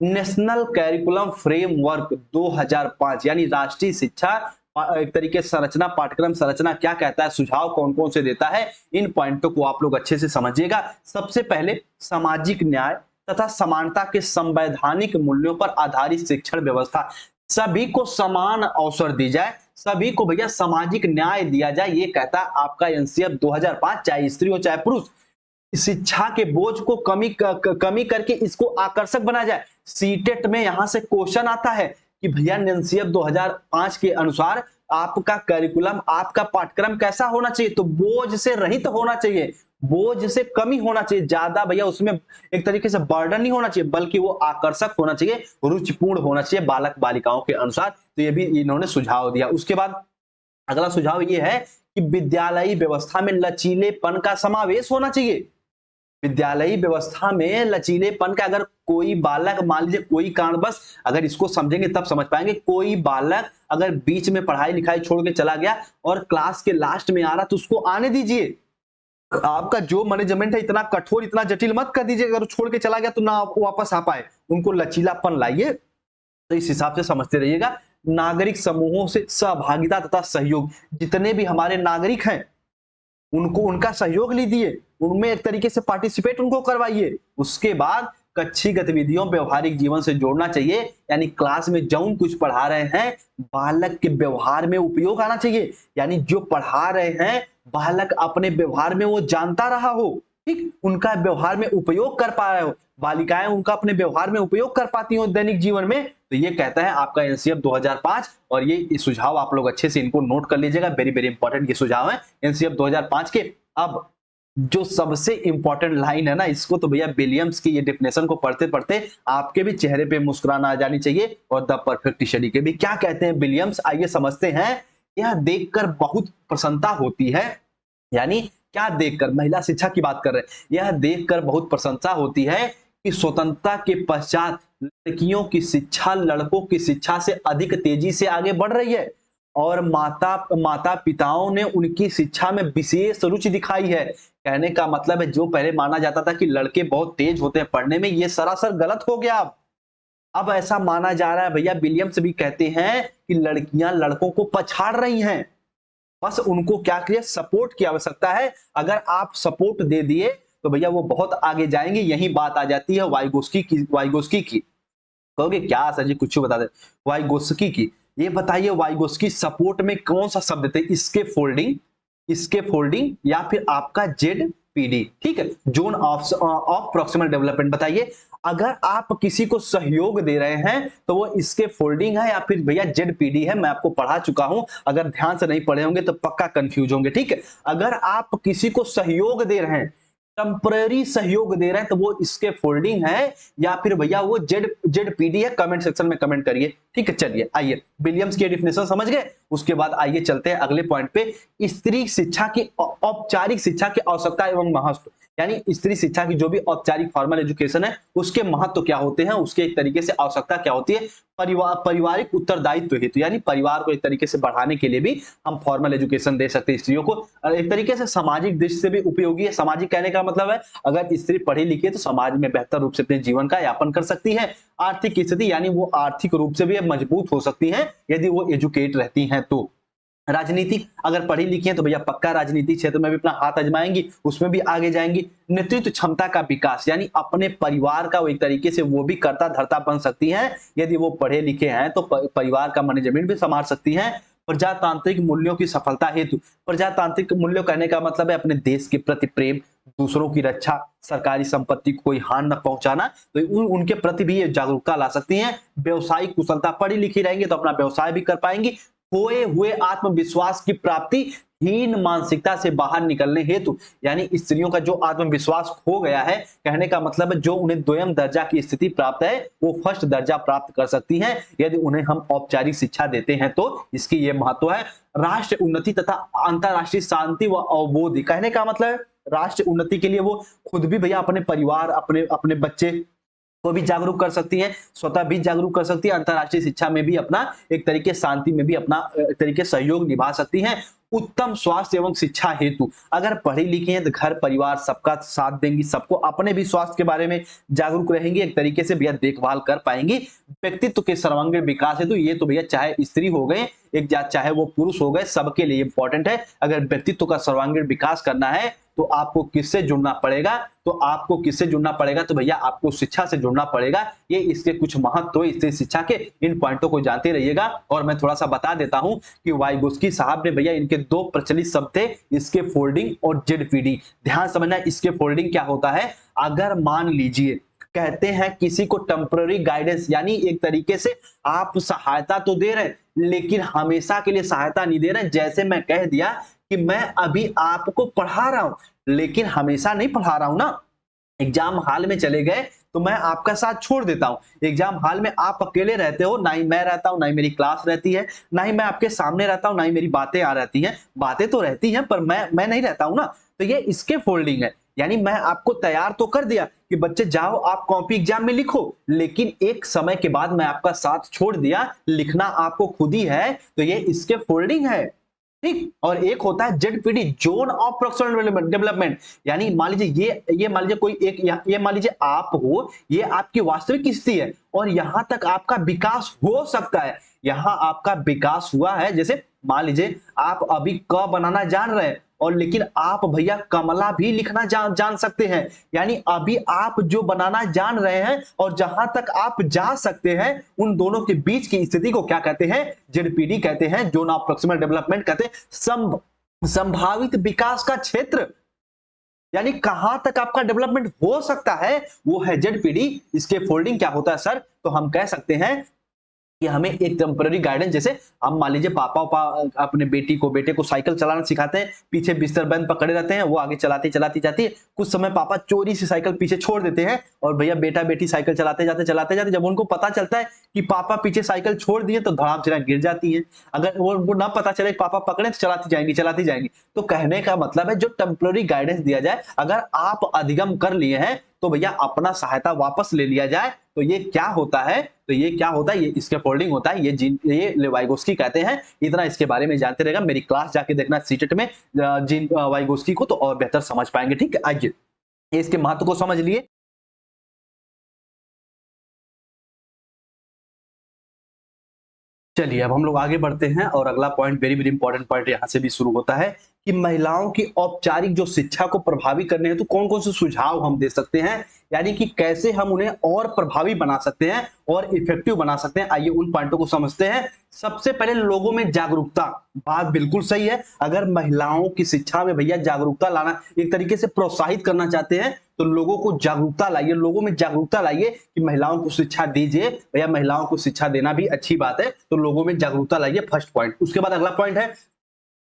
नेशनल कैरिकुलम फ्रेमवर्क 2005 यानी राष्ट्रीय शिक्षा एक तरीके से संरचना, पाठ्यक्रम संरचना क्या कहता है, सुझाव कौन कौन से देता है, इन पॉइंटों को आप लोग अच्छे से समझिएगा। सबसे पहले सामाजिक न्याय तथा समानता के संवैधानिक मूल्यों पर आधारित शिक्षण व्यवस्था, सभी को समान अवसर दी जाए, सभी को भैया सामाजिक न्याय दिया जाए, ये कहता है आपका एनसीएफ 2005, चाहे स्त्री हो चाहे पुरुष। शिक्षा के बोझ को कमी करके इसको आकर्षक बनाया जाए। सीटेट में यहां से क्वेश्चन आता है कि भैया एनसीएफ 2005 के अनुसार आपका करिकुलम, आपका पाठ्यक्रम कैसा होना चाहिए? तो बोझ से रहित होना चाहिए, बोझ से कमी होना चाहिए, ज्यादा भैया उसमें एक तरीके से बर्डन नहीं होना चाहिए, बल्कि वो आकर्षक होना चाहिए, रुचिपूर्ण होना चाहिए बालक बालिकाओं के अनुसार। तो ये भी इन्होंने सुझाव दिया। उसके बाद अगला सुझाव ये है कि विद्यालयी व्यवस्था में लचीलेपन का समावेश होना चाहिए। विद्यालयी व्यवस्था में लचीलेपन का, अगर कोई बालक मान लीजिए कोई कारणवश, अगर इसको समझेंगे तब समझ पाएंगे, कोई बालक अगर बीच में पढ़ाई लिखाई छोड़ के चला गया और क्लास के लास्ट में आ रहा तो उसको आने दीजिए। आपका जो मैनेजमेंट है इतना कठोर, इतना जटिल मत कर दीजिए, अगर छोड़ के चला गया तो ना वापस आ पाए, उनको लचीलापन लाइए। तो इस हिसाब से समझते रहिएगा। नागरिक समूहों से सहभागिता तथा सहयोग, जितने भी हमारे नागरिक हैं उनको उनका सहयोग लीजिए, उनमें एक तरीके से पार्टिसिपेट उनको करवाइए। उसके बाद कक्षी गतिविधियों व्यवहारिक जीवन से जोड़ना चाहिए, यानी क्लास में जौन कुछ पढ़ा रहे हैं बालक के व्यवहार में उपयोग आना चाहिए, यानी जो पढ़ा रहे हैं बालक अपने व्यवहार में वो जानता रहा हो, ठीक, उनका व्यवहार में उपयोग कर पा रहे हो, बालिकाएं उनका अपने व्यवहार में उपयोग कर पाती हो दैनिक जीवन में। तो ये कहता है आपका एनसीएफ 2005। और ये सुझाव आप लोग अच्छे से इनको नोट कर लीजिएगा, वेरी वेरी इंपॉर्टेंट ये सुझाव है एनसीएफ 2005 के। अब जो सबसे इंपॉर्टेंट लाइन है ना, इसको तो भैया विलियम्स की ये डेफिनेशन को पढ़ते पढ़ते आपके भी चेहरे पे मुस्कुराना आ जानी चाहिए, और द परफेक्ट स्टडी के भी। क्या कहते हैं विलियम्स, आइए समझते हैं। यह देखकर बहुत प्रसन्नता होती है, यानी क्या देखकर, महिला शिक्षा की बात कर रहे हैं, यह देखकर बहुत प्रशंसा होती है कि स्वतंत्रता के पश्चात लड़कियों की शिक्षा लड़कों की शिक्षा से अधिक तेजी से आगे बढ़ रही है, और माता पिताओं ने उनकी शिक्षा में विशेष रुचि दिखाई है। कहने का मतलब है जो पहले माना जाता था कि लड़के बहुत तेज होते हैं पढ़ने में, ये सरासर गलत हो गया। अब ऐसा माना जा रहा है, भैया विलियम्स भी कहते हैं कि लड़कियां लड़कों को पछाड़ रही हैं, बस उनको क्या करिए, सपोर्ट की आवश्यकता है। अगर आप सपोर्ट दे दिए तो भैया वो बहुत आगे जाएंगे। यही बात आ जाती है वाइगोस्की की। कहोगे क्या सर जी, कुछ बता दे वाइगोस्की की। ये बताइए वाइगोस्की सपोर्ट में कौन सा शब्द थे? इसके फोल्डिंग या फिर आपका जेड, पीडी, ठीक है, जोन ऑफ प्रॉक्सिमल डेवलपमेंट। बताइए अगर आप किसी को सहयोग दे रहे हैं तो वो इसके फोल्डिंग है या फिर भैया जेडपीडी है, मैं आपको पढ़ा चुका हूं, अगर ध्यान से नहीं पढ़े होंगे तो पक्का कंफ्यूज होंगे, ठीक है। अगर आप किसी को सहयोग दे रहे हैं, टेम्पररी सहयोग दे रहे हैं, तो वो इसके फोल्डिंग है या फिर भैया वो जेडपीडी है, कमेंट सेक्शन में कमेंट करिए, ठीक है। चलिए आइए विलियम्स की डिफिनेशन समझ गए, उसके बाद आइए चलते हैं अगले पॉइंट पे, स्त्री शिक्षा की औपचारिक शिक्षा की आवश्यकता एवं महत्व, यानी स्त्री शिक्षा की जो भी औपचारिक फॉर्मल एजुकेशन है उसके महत्व क्या होते हैं, उसके एक तरीके से आवश्यकता क्या होती है, पारिवारिक उत्तरदायित्व हेतु, यानी परिवार को एक तरीके से बढ़ाने के लिए भी हम फॉर्मल एजुकेशन दे सकते हैं स्त्रियों को, और एक तरीके से सामाजिक दृष्टि से भी उपयोगी है। सामाजिक कहने का मतलब है अगर स्त्री पढ़ी लिखी है तो समाज में बेहतर रूप से अपने जीवन का यापन कर सकती है। आर्थिक स्थिति यानी वो आर्थिक रूप से भी मजबूत हो सकती है यदि वो एजुकेट रहती हैं तो। राजनीति अगर पढ़ी लिखी है तो भैया पक्का राजनीति क्षेत्र में भी अपना हाथ आजमाएंगी, उसमें भी आगे जाएंगी। नेतृत्व क्षमता का विकास यानी अपने परिवार का वो एक तरीके से वो भी कर्ता धर्ता बन सकती हैं यदि वो पढ़े लिखे हैं तो परिवार का मैनेजमेंट भी संभाल सकती हैं। प्रजातांत्रिक मूल्यों की सफलता हेतु, प्रजातांत्रिक मूल्यों कहने का मतलब है अपने देश के प्रति प्रेम, दूसरों की रक्षा, सरकारी संपत्ति को कोई हानि न पहुंचाना, तो उनके प्रति भी ये जागरूकता ला सकती हैं। व्यवसायिक कुशलता, पढ़ी लिखी रहेंगे तो अपना व्यवसाय भी कर पाएंगी। खोए हुए आत्मविश्वास की प्राप्ति, हीन मानसिकता से बाहर निकलने हेतु, यानी स्त्रियों का जो आत्मविश्वास खो गया है, कहने का मतलब है जो उन्हें द्वयम दर्जा की स्थिति प्राप्त है वो फर्स्ट दर्जा प्राप्त कर सकती हैं यदि उन्हें हम औपचारिक शिक्षा देते हैं तो इसकी ये महत्व है। राष्ट्र उन्नति तथा अंतरराष्ट्रीय शांति व अवबोध, कहने का मतलब है राष्ट्र उन्नति के लिए वो खुद भी भैया अपने परिवार, अपने बच्चे को भी जागरूक कर सकती है, स्वतः भी जागरूक कर सकती है, अंतरराष्ट्रीय शिक्षा में भी अपना एक तरीके शांति में भी अपना एक तरीके सहयोग निभा सकती हैं। उत्तम स्वास्थ्य एवं शिक्षा हेतु, अगर पढ़ी लिखी हैं तो घर परिवार सबका साथ देंगी, सबको अपने भी स्वास्थ्य के बारे में जागरूक रहेंगी, एक तरीके से भैया देखभाल कर पाएंगी। व्यक्तित्व के सर्वांगीण विकास हेतु, ये तो भैया चाहे स्त्री हो गए एक जात चाहे वो पुरुष हो गए सबके लिए इंपॉर्टेंट है। अगर व्यक्तित्व का सर्वांगीण विकास करना है तो आपको किससे जुड़ना पड़ेगा, तो भैया आपको शिक्षा से जुड़ना पड़ेगा। ये इसके कुछ महत्व स्त्री शिक्षा के, इन पॉइंटों को जानते रहिएगा। और मैं थोड़ा सा बता देता हूं कि वाइगोस्की साहब ने भैया इनके दो प्रचलित शब्द थे, इसके फोल्डिंग और जेडपीडी। ध्यान समझना, इसके फोल्डिंग क्या होता है, अगर मान लीजिए कहते हैं किसी को टेम्पररी गाइडेंस, यानी एक तरीके से आप सहायता तो दे रहे हैं लेकिन हमेशा के लिए सहायता नहीं दे रहे। जैसे मैं कह दिया कि मैं अभी आपको पढ़ा रहा हूं लेकिन हमेशा नहीं पढ़ा रहा हूं ना, एग्जाम हॉल में चले गए तो मैं आपका साथ छोड़ देता हूं। एग्जाम हॉल में आप अकेले रहते हो, ना ही मैं रहता हूं, ना ही मेरी क्लास रहती है, ना ही मैं आपके सामने रहता हूं, ना ही मेरी बातें आ रहती हैं। बातें तो रहती हैं पर मैं नहीं रहता हूं ना, तो ये इसके फोल्डिंग है। यानी मैं आपको तैयार तो कर दिया कि बच्चे जाओ आप कॉपी एग्जाम में लिखो, लेकिन एक समय के बाद मैं आपका साथ छोड़ दिया, लिखना आपको खुद ही है, तो ये इसके फोल्डिंग है, ठीक। और एक होता है ZPD, zone of proximal development, यानी मान लीजिए ये मान लीजिए कोई एक, ये मान लीजिए आप हो, ये आपकी वास्तविक स्थिति है और यहां तक आपका विकास हो सकता है, यहां आपका विकास हुआ है। जैसे मान लीजिए आप अभी क बनाना जान रहे हैं और लेकिन आप भैया कमला भी लिखना जान सकते हैं, यानी अभी आप जो बनाना जान रहे हैं और जहां तक आप जा सकते हैं उन दोनों के बीच की स्थिति को क्या कहते हैं, जेडपीडी कहते हैं, जोन ऑफ प्रॉक्सिमल डेवलपमेंट कहते हैं, संभावित विकास का क्षेत्र, यानी कहां तक आपका डेवलपमेंट हो सकता है वो है जेडपीडी। इसके फोल्डिंग क्या होता है सर, तो हम कह सकते हैं कि हमें एक टेम्पररी गाइडेंस, जैसे हम मान लीजिए पापा अपने बेटे को साइकिल चलाना सिखाते हैं, पीछे बिस्तर बंद पकड़े रहते हैं, वो आगे चलाती जाती है, कुछ समय पापा चोरी से साइकिल पीछे छोड़ देते हैं और भैया बेटा बेटी साइकिल चलाते जाते जब उनको पता चलता है कि पापा पीछे साइकिल छोड़ दिए तो धड़ाम से गिर जाती है। अगर वो ना पता चले पापा पकड़े तो चलाती जाएंगी। तो कहने का मतलब है जो टेम्पररी गाइडेंस दिया जाए, अगर आप अधिगम कर लिए हैं तो भैया अपना सहायता वापस ले लिया जाए, तो ये क्या होता है, ये इसके फोल्डिंग होता है, ये लेवाइगोस्की कहते हैं। इतना इसके बारे में जानते रहेगा, मेरी क्लास जाके देखना सीटेट में जिन वाइगोस्की को, तो और बेहतर समझ पाएंगे, ठीक है। आइए इसके महत्व को समझ लिए। चलिए अब हम लोग आगे बढ़ते हैं और अगला point very very important point यहां से भी शुरू होता है कि महिलाओं की औपचारिक जो शिक्षा को प्रभावी करने हेतु कौन कौन से सुझाव हम दे सकते हैं, यानी कि कैसे हम उन्हें और प्रभावी बना सकते हैं और इफेक्टिव बना सकते हैं। आइए उन पॉइंटों को समझते हैं। सबसे पहले लोगों में जागरूकता। बात बिल्कुल सही है, अगर महिलाओं की शिक्षा में भैया जागरूकता लाना, एक तरीके से प्रोत्साहित करना चाहते हैं तो लोगों को जागरूकता लाइए, लोगों में जागरूकता लाइए कि महिलाओं को शिक्षा दीजिए। भैया महिलाओं को शिक्षा देना भी अच्छी बात है, तो लोगों में जागरूकता लाइए, फर्स्ट पॉइंट। उसके बाद अगला पॉइंट है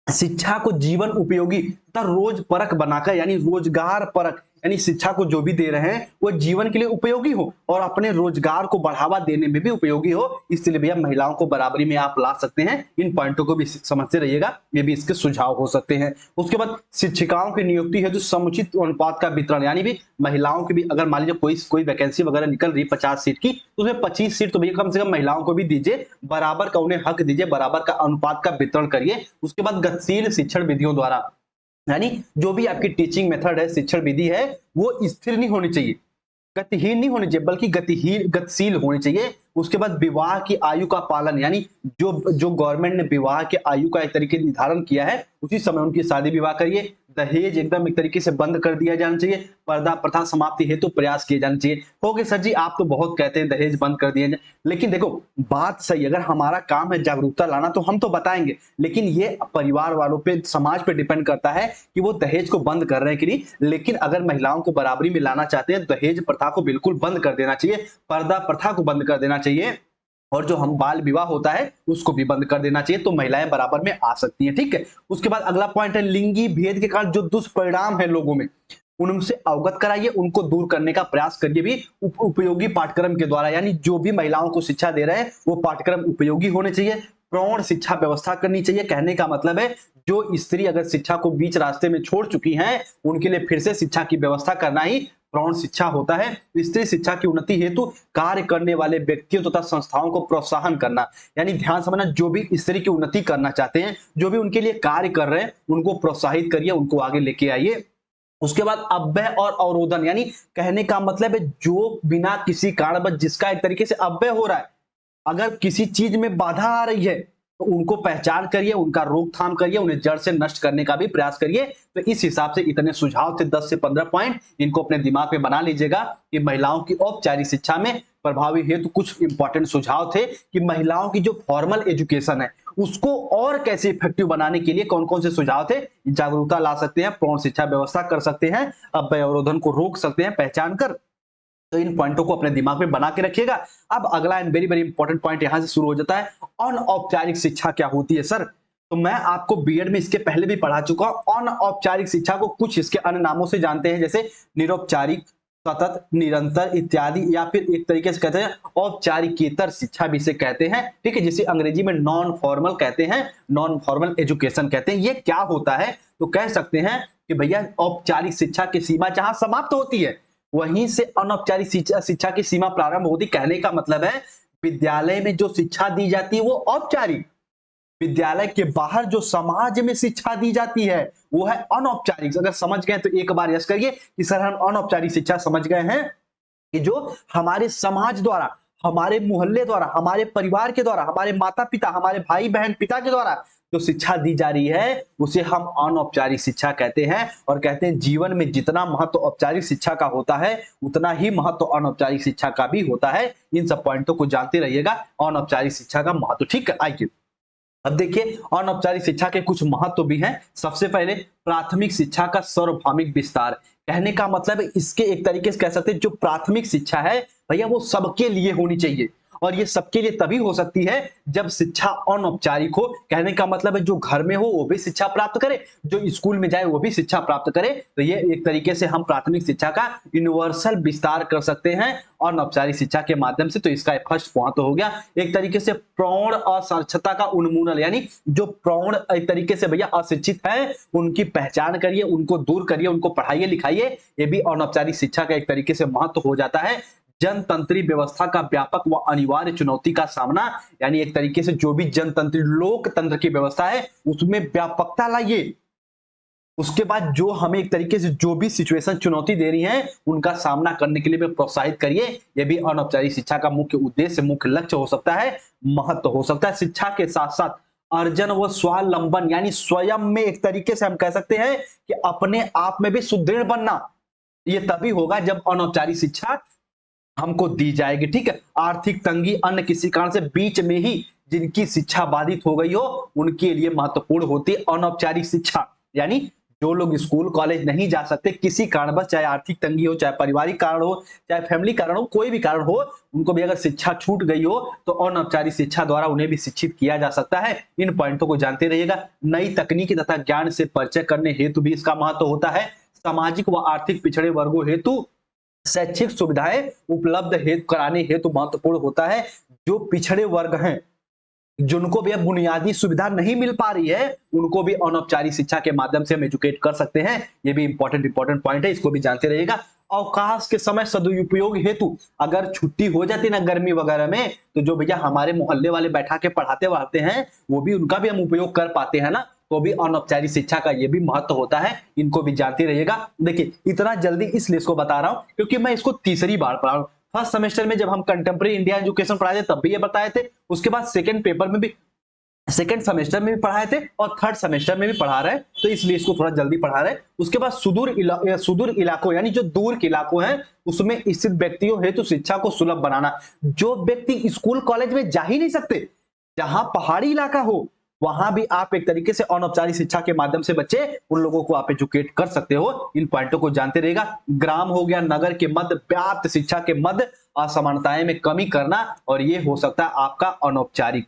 शिक्षा को जीवन उपयोगी तथा रोज परक बनाकर, यानी रोजगार परक, यानी शिक्षा को जो भी दे रहे हैं वो जीवन के लिए उपयोगी हो और अपने रोजगार को बढ़ावा देने में भी उपयोगी हो। इसलिए भैया महिलाओं को बराबरी में आप ला सकते हैं। इन पॉइंटों को भी समझते रहिएगा, ये भी इसके सुझाव हो सकते हैं। उसके बाद शिक्षिकाओं की नियुक्ति है जो समुचित अनुपात का वितरण, यानी भी महिलाओं की भी अगर मान लीजिए कोई वैकेंसी वगैरह निकल रही 50 सीट की, तो उसमें 25 सीट तो भैया कम से कम महिलाओं को भी दीजिए, बराबर का उन्हें हक दीजिए, बराबर का अनुपात का वितरण करिए। उसके बाद गतिशील शिक्षण विधियों द्वारा, यानी जो भी आपकी टीचिंग मेथड है, शिक्षण विधि है, वो स्थिर नहीं होनी चाहिए, गतिहीन नहीं होनी चाहिए, बल्कि गतिशील होनी चाहिए। उसके बाद विवाह की आयु का पालन, यानी जो जो गवर्नमेंट ने विवाह के आयु का एक तरीके निर्धारण किया है उसी समय उनकी शादी विवाह करिए। दहेज एकदम एक तरीके से बंद कर दिया जाना चाहिए। पर्दा प्रथा समाप्ति हेतु प्रयास किए जाने चाहिए। हो गए सर जी, आप तो बहुत कहते हैं दहेज बंद कर दिए जाए, लेकिन देखो बात सही, अगर हमारा काम है जागरूकता लाना तो हम तो बताएंगे, लेकिन ये परिवार वालों पे, समाज पे डिपेंड करता है कि वो दहेज को बंद कर रहे हैं कि नहीं। लेकिन अगर महिलाओं को बराबरी में लाना चाहते हैं, दहेज प्रथा को बिल्कुल बंद कर देना चाहिए, पर्दा प्रथा को बंद कर देना चाहिए, और जो हम बाल विवाह होता है उसको भी बंद कर देना चाहिए, तो महिलाएं बराबर में आ सकती हैं। ठीक है। उसके बाद अगला पॉइंट है लिंगी भेद के कारण जो दुष्परिणाम है लोगों में, उनसे अवगत कराइए, उनको दूर करने का प्रयास करिए भी उपयोगी पाठ्यक्रम के द्वारा, यानी जो भी महिलाओं को शिक्षा दे रहे हैं वो पाठ्यक्रम उपयोगी होने चाहिए। प्रौढ़ शिक्षा व्यवस्था करनी चाहिए, कहने का मतलब है जो स्त्री अगर शिक्षा को बीच रास्ते में छोड़ चुकी हैं उनके लिए फिर से शिक्षा की व्यवस्था करना ही प्रौढ़ शिक्षा होता है। स्त्री शिक्षा की उन्नति हेतु कार्य करने वाले व्यक्तियों तथा संस्थाओं को प्रोत्साहन करना, यानी ध्यान समझना, जो भी स्त्री की उन्नति करना चाहते हैं, जो भी उनके लिए कार्य कर रहे हैं, उनको प्रोत्साहित करिए, उनको आगे लेके आइए। उसके बाद अव्यय और अवरोधन, यानी कहने का मतलब है जो बिना किसी कारणवश जिसका एक तरीके से अव्यय हो रहा है, अगर किसी चीज में बाधा आ रही है तो उनको पहचान करिए, उनका रोकथाम करिए, उन्हें जड़ से नष्ट करने का भी प्रयास करिए। तो इस हिसाब से इतने सुझाव थे, 10 से 15 पॉइंट, इनको अपने दिमाग में बना लीजिएगा कि महिलाओं की औपचारिक शिक्षा में प्रभावी हेतु कुछ इंपॉर्टेंट सुझाव थे कि महिलाओं की जो फॉर्मल एजुकेशन है उसको और कैसे इफेक्टिव बनाने के लिए कौन कौन से सुझाव थे। जागरूकता ला सकते हैं, प्रौढ़ शिक्षा व्यवस्था कर सकते हैं, अव्यय अवरोधन को रोक सकते हैं पहचान कर। तो इन पॉइंटों को अपने दिमाग में बना के रखिएगा। अब अगला and very very important point यहां से शुरू हो जाता है, अनौपचारिक शिक्षा क्या होती है सर। तो मैं आपको बीएड में इसके पहले भी पढ़ा चुका हूं। अनौपचारिक शिक्षा को कुछ इसके अन्य नामों से जानते हैं, जैसे निरौपचारिक, सतत, निरंतर इत्यादि, या फिर एक तरीके से कहते हैं औपचारिकेतर शिक्षा भी इसे कहते हैं। ठीक है, जिसे अंग्रेजी में नॉन फॉर्मल कहते हैं, नॉन फॉर्मल एजुकेशन कहते हैं। ये क्या होता है, तो कह सकते हैं कि भैया औपचारिक शिक्षा की सीमा जहां समाप्त होती है वहीं से अनौपचारिक शिक्षा की सीमा प्रारंभ होती। कहने का मतलब है विद्यालय में जो शिक्षा दी जाती है वो औपचारिक, विद्यालय के बाहर जो समाज में शिक्षा दी जाती है वो है अनौपचारिक। अगर समझ गए तो एक बार यस करिए कि सर हम अनौपचारिक शिक्षा समझ गए हैं, कि जो हमारे समाज द्वारा, हमारे मोहल्ले द्वारा, हमारे परिवार के द्वारा, हमारे माता पिता, हमारे भाई बहन, पिता के द्वारा जो शिक्षा दी जा रही है उसे हम अनौपचारिक शिक्षा कहते हैं। और कहते हैं जीवन में जितना महत्व औपचारिक शिक्षा का होता है उतना ही महत्व अनौपचारिक शिक्षा का भी होता है। इन सब पॉइंटों को जानते रहिएगा, अनौपचारिक शिक्षा का महत्व। ठीक है, आइए अब देखिए अनौपचारिक शिक्षा के कुछ महत्व भी हैं। सबसे पहले प्राथमिक शिक्षा का सार्वभौमिक विस्तार। कहने का मतलब है इसके एक तरीके से कह सकते हैं जो प्राथमिक शिक्षा है भैया वो सबके लिए होनी चाहिए, और ये सबके लिए तभी हो सकती है जब शिक्षा अनौपचारिक हो। कहने का मतलब है जो घर में हो वो भी शिक्षा प्राप्त करे, जो स्कूल में जाए वो भी शिक्षा प्राप्त करे। तो ये एक तरीके से हम प्राथमिक शिक्षा का यूनिवर्सल विस्तार कर सकते हैं अनौपचारिक शिक्षा के माध्यम से। तो इसका फर्स्ट पॉइंट तो हो गया। एक तरीके से प्रौढ़ असाक्षरता का उन्मूलन, यानी जो प्रौढ़ एक तरीके से भैया अशिक्षित है उनकी पहचान करिए, उनको दूर करिए, उनको पढ़ाइए लिखाइए। ये भी अनौपचारिक शिक्षा का एक तरीके से महत्व हो जाता है। जनतंत्री व्यवस्था का व्यापक व अनिवार्य चुनौती का सामना, यानी एक तरीके से जो भी जनतंत्री लोकतंत्र की व्यवस्था है उसमें व्यापकता लाइए। उसके बाद जो हमें एक तरीके से जो भी सिचुएशन चुनौती दे रही है उनका सामना करने के लिए भी प्रोत्साहित करिए। यह भी अनौपचारिक शिक्षा का मुख्य उद्देश्य, मुख्य लक्ष्य हो सकता है, महत्व हो सकता है। शिक्षा के साथ साथ अर्जन व स्वावलंबन, यानी स्वयं में एक तरीके से हम कह सकते हैं कि अपने आप में भी सुदृढ़ बनना, ये तभी होगा जब अनौपचारिक शिक्षा हमको दी जाएगी। ठीक है, आर्थिक तंगी अन्य किसी कारण से बीच में ही जिनकी शिक्षा बाधित हो गई हो उनके लिए महत्वपूर्ण होती है अनौपचारिक शिक्षा। यानी जो लोग स्कूल कॉलेज नहीं जा सकते किसी कारणवश, चाहे आर्थिक तंगी हो, चाहे पारिवारिक कारण हो, चाहे फैमिली कारण हो, कोई भी कारण हो, उनको भी अगर शिक्षा छूट गई हो तो अनौपचारिक शिक्षा द्वारा उन्हें भी शिक्षित किया जा सकता है। इन पॉइंटों को जानते रहिएगा। नई तकनीकी तथा ज्ञान से परिचय करने हेतु भी इसका महत्व होता है। सामाजिक व आर्थिक पिछड़े वर्गों हेतु शैक्षिक सुविधाएं उपलब्ध हेतु कराने हेतु महत्वपूर्ण होता है। जो पिछड़े वर्ग हैं, जिनको भी अब बुनियादी सुविधा नहीं मिल पा रही है, उनको भी अनौपचारिक शिक्षा के माध्यम से हम एजुकेट कर सकते हैं। ये भी इंपॉर्टेंट पॉइंट है, इसको भी जानते रहिएगा। अवकाश के समय सदुपयोग हेतु अगर छुट्टी हो जाती ना गर्मी वगैरह में, तो जो भैया हमारे मोहल्ले वाले बैठा के पढ़ाते वढ़ाते हैं, वो भी उनका भी हम उपयोग कर पाते हैं ना, तो भी अनौपचारिक शिक्षा का ये भी महत्व होता है। इनको भी जानते रहिएगा। देखिए इतना जल्दी इसलिए इसको बता रहा हूं क्योंकि मैं इसको तीसरी बार पढ़ा रहा हूं। फर्स्ट सेमेस्टर में जब हम कंटेम्प्रेरी इंडिया एजुकेशन पढ़ाए थे तब भी ये बताए थे, उसके बाद सेकंड पेपर में भी, सेकंड सेमेस्टर में भी पढ़ाए थे और थर्ड सेमेस्टर में भी पढ़ा रहे हैं, तो इसलिए इसको थोड़ा जल्दी पढ़ा रहे हैं। उसके बाद सुदूर इलाकों यानी जो दूर के इलाकों हैं उसमें स्थित व्यक्तियों हेतु शिक्षा को सुलभ बनाना। जो व्यक्ति स्कूल कॉलेज में जा ही नहीं सकते, जहां पहाड़ी इलाका हो वहां भी आप एक तरीके से अनौपचारिक शिक्षा के माध्यम से बच्चे उन लोगों को आप एजुकेट कर सकते हो। इन पॉइंटों को जानते रहेगा। ग्राम हो गया, नगर के मध्य व्याप्त शिक्षा के मध्य असमानताएं में कमी करना, और ये हो सकता है आपका अनौपचारिक,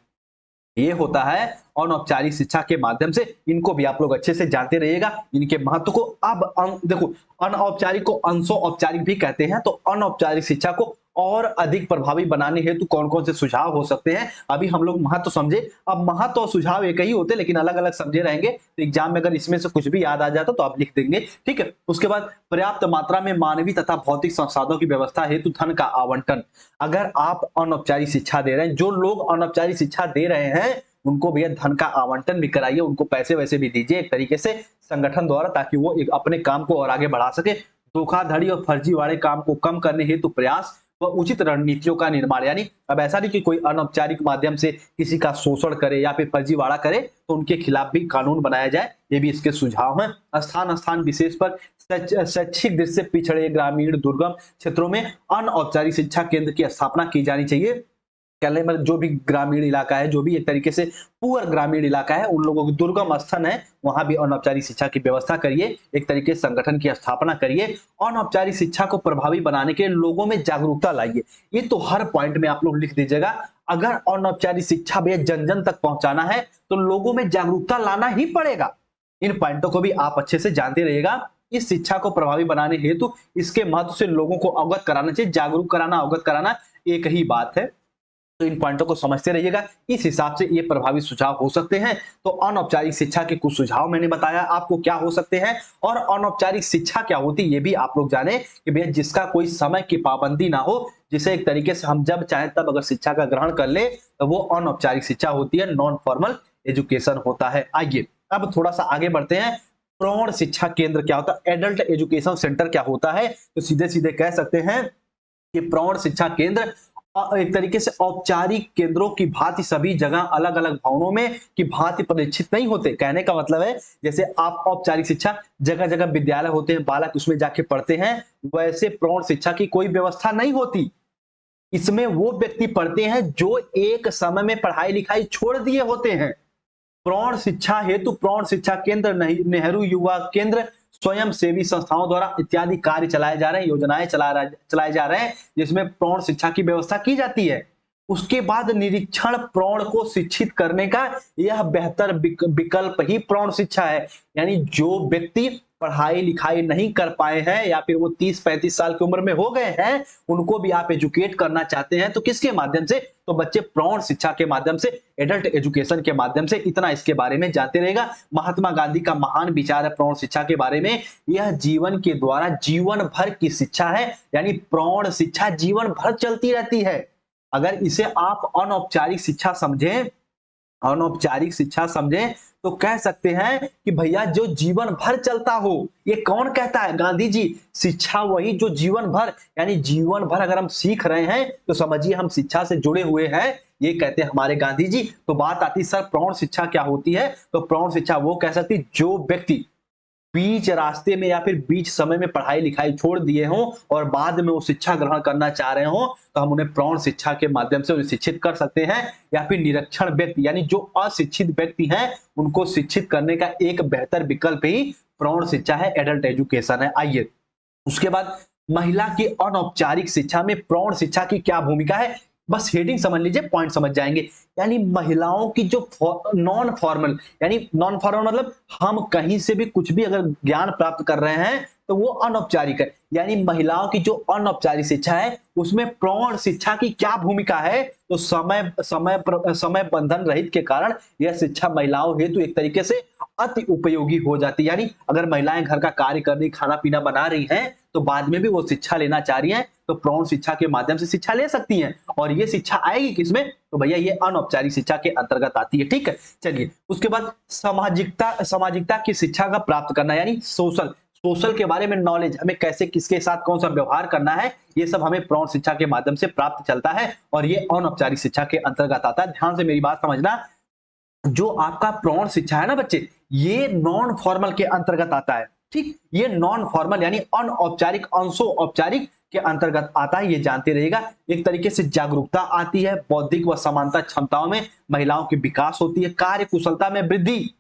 ये होता है अनौपचारिक शिक्षा के माध्यम से। इनको भी आप लोग अच्छे से जानते रहिएगा, इनके महत्व को। अब देखो, अनौपचारिक को अंशो औपचारिक भी कहते हैं, तो अनौपचारिक शिक्षा को और अधिक प्रभावी बनाने हेतु कौन कौन से सुझाव हो सकते हैं, अभी हम लोग महत्व समझे। अब महत्व और सुझाव एक ही होते लेकिन अलग अलग समझे रहेंगे, तो एग्जाम में अगर इसमें से कुछ भी याद आ जाता तो आप लिख देंगे। ठीक है, उसके बाद पर्याप्त मात्रा में मानवीय तथा भौतिक संसाधनों की व्यवस्था हेतु धन का आवंटन। अगर आप अनौपचारिक शिक्षा दे रहे हैं, जो लोग अनौपचारिक शिक्षा दे रहे हैं उनको भैया धन का आवंटन भी कराइए, उनको पैसे वैसे भी दीजिए एक तरीके से संगठन द्वारा, ताकि वो एक अपने काम को और आगे बढ़ा सके। धोखाधड़ी और फर्जीवाड़े काम को कम करने हेतु प्रयास व उचित रणनीतियों का निर्माण। यानी अब ऐसा नहीं कि कोई अनौपचारिक माध्यम से किसी का शोषण करे या फिर फर्जीवाड़ा करे, तो उनके खिलाफ भी कानून बनाया जाए, ये भी इसके सुझाव हैं। स्थान विशेष पर शैक्षिक दृष्टि से पिछड़े ग्रामीण दुर्गम क्षेत्रों में अनौपचारिक शिक्षा केंद्र की स्थापना की जानी चाहिए। कहने मतलब जो भी ग्रामीण इलाका है, जो भी एक तरीके से पुअर ग्रामीण इलाका है, उन लोगों की दुर्गम स्थान है, वहां भी अनौपचारिक शिक्षा की व्यवस्था करिए, एक तरीके से संगठन की स्थापना करिए। अनौपचारिक शिक्षा को प्रभावी बनाने के लिए लोगों में जागरूकता लाइए। ये तो हर पॉइंट में आप लोग लिख दीजिएगा। अगर अनौपचारिक शिक्षा भैया जन जन तक पहुंचाना है तो लोगों में जागरूकता लाना ही पड़ेगा। इन पॉइंटों को भी आप अच्छे से जानते रहिएगा। इस शिक्षा को प्रभावी बनाने हेतु इसके महत्व से लोगों को अवगत कराना चाहिए। जागरूक कराना, अवगत कराना एक ही बात है, तो इन पॉइंटों को समझते रहिएगा। इस हिसाब से ये प्रभावी सुझाव हो सकते हैं। तो अनौपचारिक शिक्षा के कुछ सुझाव मैंने बताया आपको क्या हो सकते हैं, और अनौपचारिक शिक्षा क्या होती है ये भी आप लोग जाने कि भैया जिसका कोई समय की पाबंदी ना हो, जिसे एक तरीके से हम जब चाहें तब अगर शिक्षा का ग्रहण कर ले, तो वो अनौपचारिक शिक्षा होती है, नॉन फॉर्मल एजुकेशन होता है। आइए अब थोड़ा सा आगे बढ़ते हैं। प्रौढ़ शिक्षा केंद्र क्या होता है, एडल्ट एजुकेशन सेंटर क्या होता है, तो सीधे सीधे कह सकते हैं कि प्रौढ़ शिक्षा केंद्र एक तरीके से औपचारिक केंद्रों की भांति सभी जगह अलग अलग भवनों में की भांति प्रदर्शित नहीं होते। कहने का मतलब है जैसे आप औपचारिक शिक्षा जगह जगह विद्यालय होते हैं, बालक उसमें जाके पढ़ते हैं, वैसे प्रौढ़ शिक्षा की कोई व्यवस्था नहीं होती। इसमें वो व्यक्ति पढ़ते हैं जो एक समय में पढ़ाई लिखाई छोड़ दिए होते हैं। प्रौढ़ शिक्षा हेतु प्रौढ़ शिक्षा केंद्र, नेहरू युवा केंद्र, स्वयं सेवी संस्थाओं द्वारा इत्यादि कार्य चलाए जा रहे हैं, योजनाएं चलाए जा रहे हैं, जिसमें प्रौढ़ शिक्षा की व्यवस्था की जाती है। उसके बाद निरीक्षण प्रौढ़ को शिक्षित करने का यह बेहतर विकल्प ही प्रौढ़ शिक्षा है। यानी जो व्यक्ति पढ़ाई लिखाई नहीं कर पाए हैं या फिर वो 30-35 साल की उम्र में हो गए हैं, उनको भी आप एजुकेट करना चाहते हैं, तो किसके माध्यम से, तो बच्चे प्रौढ़ शिक्षा के माध्यम से, एडल्ट एजुकेशन के माध्यम से। इतना इसके बारे में जानते रहेगा। महात्मा गांधी का महान विचार है प्रौढ़ शिक्षा के बारे में, यह जीवन के द्वारा जीवन भर की शिक्षा है। यानी प्रौढ़ शिक्षा जीवन भर चलती रहती है। अगर इसे आप अनौपचारिक शिक्षा समझें तो कह सकते हैं कि भैया जो जीवन भर चलता हो। ये कौन कहता है, गांधी जी। शिक्षा वही जो जीवन भर, यानी जीवन भर अगर हम सीख रहे हैं तो समझिए हम शिक्षा से जुड़े हुए हैं। ये कहते हैं हमारे गांधी जी। तो बात आती है सर प्रौढ़ शिक्षा क्या होती है, तो प्रौढ़ शिक्षा वो कह सकती जो व्यक्ति बीच रास्ते में या फिर बीच समय में पढ़ाई लिखाई छोड़ दिए हों और बाद में वो शिक्षा ग्रहण करना चाह रहे हों, तो हम उन्हें प्रौढ़ शिक्षा के माध्यम से उन्हें शिक्षित कर सकते हैं। या फिर निरक्षर व्यक्ति यानी जो अशिक्षित व्यक्ति हैं उनको शिक्षित करने का एक बेहतर विकल्प ही प्रौढ़ शिक्षा है, एडल्ट एजुकेशन है। आइए उसके बाद महिला की अनौपचारिक शिक्षा में प्रौढ़ शिक्षा की क्या भूमिका है, बस हेडिंग समझ लीजिए, पॉइंट समझ जाएंगे। यानी महिलाओं की जो नॉन फॉर्मल, यानी नॉन फॉर्मल मतलब हम कहीं से भी कुछ भी अगर ज्ञान प्राप्त कर रहे हैं तो वो अनौपचारिक है। यानी महिलाओं की जो अनौपचारिक शिक्षा है उसमें प्रौढ़ शिक्षा की क्या भूमिका है, तो समय बंधन रहित के कारण यह शिक्षा महिलाओं हेतु एक तरीके से अति उपयोगी हो जाती है। यानी अगर महिलाएं घर का कार्य कर रही, खाना पीना बना रही हैं, तो बाद में भी वो शिक्षा लेना चाह रही हैं तो प्रौढ़ शिक्षा के माध्यम से शिक्षा ले सकती हैं। और ये शिक्षा आएगी किसमें, तो भैया ये अनौपचारिक शिक्षा के अंतर्गत आती है। ठीक है, चलिए उसके बाद सामाजिकता की शिक्षा का प्राप्त करना, यानी सोशल के बारे में नॉलेज, हमें कैसे किसके साथ कौन सा व्यवहार करना है, ये सब हमें प्रौढ़ शिक्षा के माध्यम से प्राप्त चलता है और ये अनौपचारिक शिक्षा के अंतर्गत आता है। ध्यान से मेरी बात समझना, जो आपका प्रौढ़ शिक्षा है ना बच्चे, ये नॉन फॉर्मल के अंतर्गत आता है। ठीक, ये नॉन फॉर्मल यानी अनौपचारिक अंशो औपचारिक के अंतर्गत आता है, ये जानते रहिएगा। एक तरीके से जागरूकता आती है, बौद्धिक व समानता क्षमताओं में महिलाओं की विकास होती है, कार्य कुशलता में वृद्धि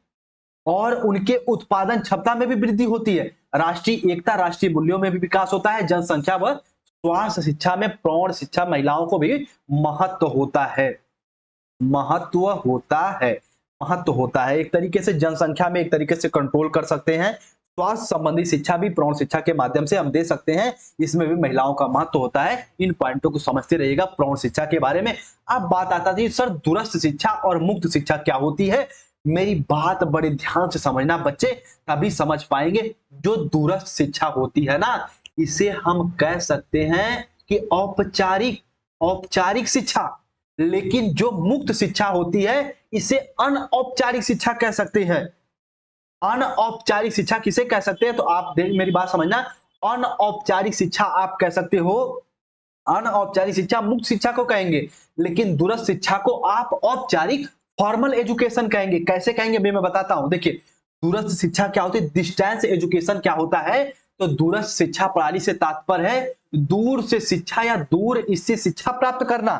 और उनके उत्पादन क्षमता में भी वृद्धि होती है, राष्ट्रीय एकता राष्ट्रीय मूल्यों में भी विकास होता है, जनसंख्या व स्वास्थ्य शिक्षा में प्रौढ़ शिक्षा महिलाओं को भी महत्व होता है। महत्व होता है, महत्व होता है। एक तरीके से जनसंख्या में एक तरीके से कंट्रोल कर सकते हैं। स्वास्थ्य संबंधी शिक्षा भी प्रौढ़ शिक्षा के माध्यम से हम दे सकते हैं, इसमें भी महिलाओं का महत्व होता है। इन पॉइंटों को समझते रहिएगा प्रौढ़ शिक्षा के बारे में। अब बात आता थी सर दूरस्थ शिक्षा और मुक्त शिक्षा क्या होती है। मेरी बात बड़े ध्यान से समझना बच्चे, तभी समझ पाएंगे। जो दूरस्थ शिक्षा होती है ना, इसे हम कह सकते हैं कि औपचारिक शिक्षा, लेकिन जो मुक्त शिक्षा होती है इसे अनौपचारिक शिक्षा कह सकते हैं। अनौपचारिक शिक्षा किसे कह सकते हैं, तो आप मेरी बात समझना, अनौपचारिक शिक्षा आप कह सकते हो, अनौपचारिक शिक्षा मुक्त शिक्षा को कहेंगे, लेकिन दूरस्थ शिक्षा को आप औपचारिक फॉर्मल एजुकेशन कहेंगे। कैसे कहेंगे मैं बताता हूं। देखिए दूरस्थ शिक्षा क्या होती है, डिस्टेंस एजुकेशन क्या होता है, तो दूरस्थ शिक्षा प्रणाली से तात्पर्य है दूर से शिक्षा या दूर इससे शिक्षा प्राप्त करना।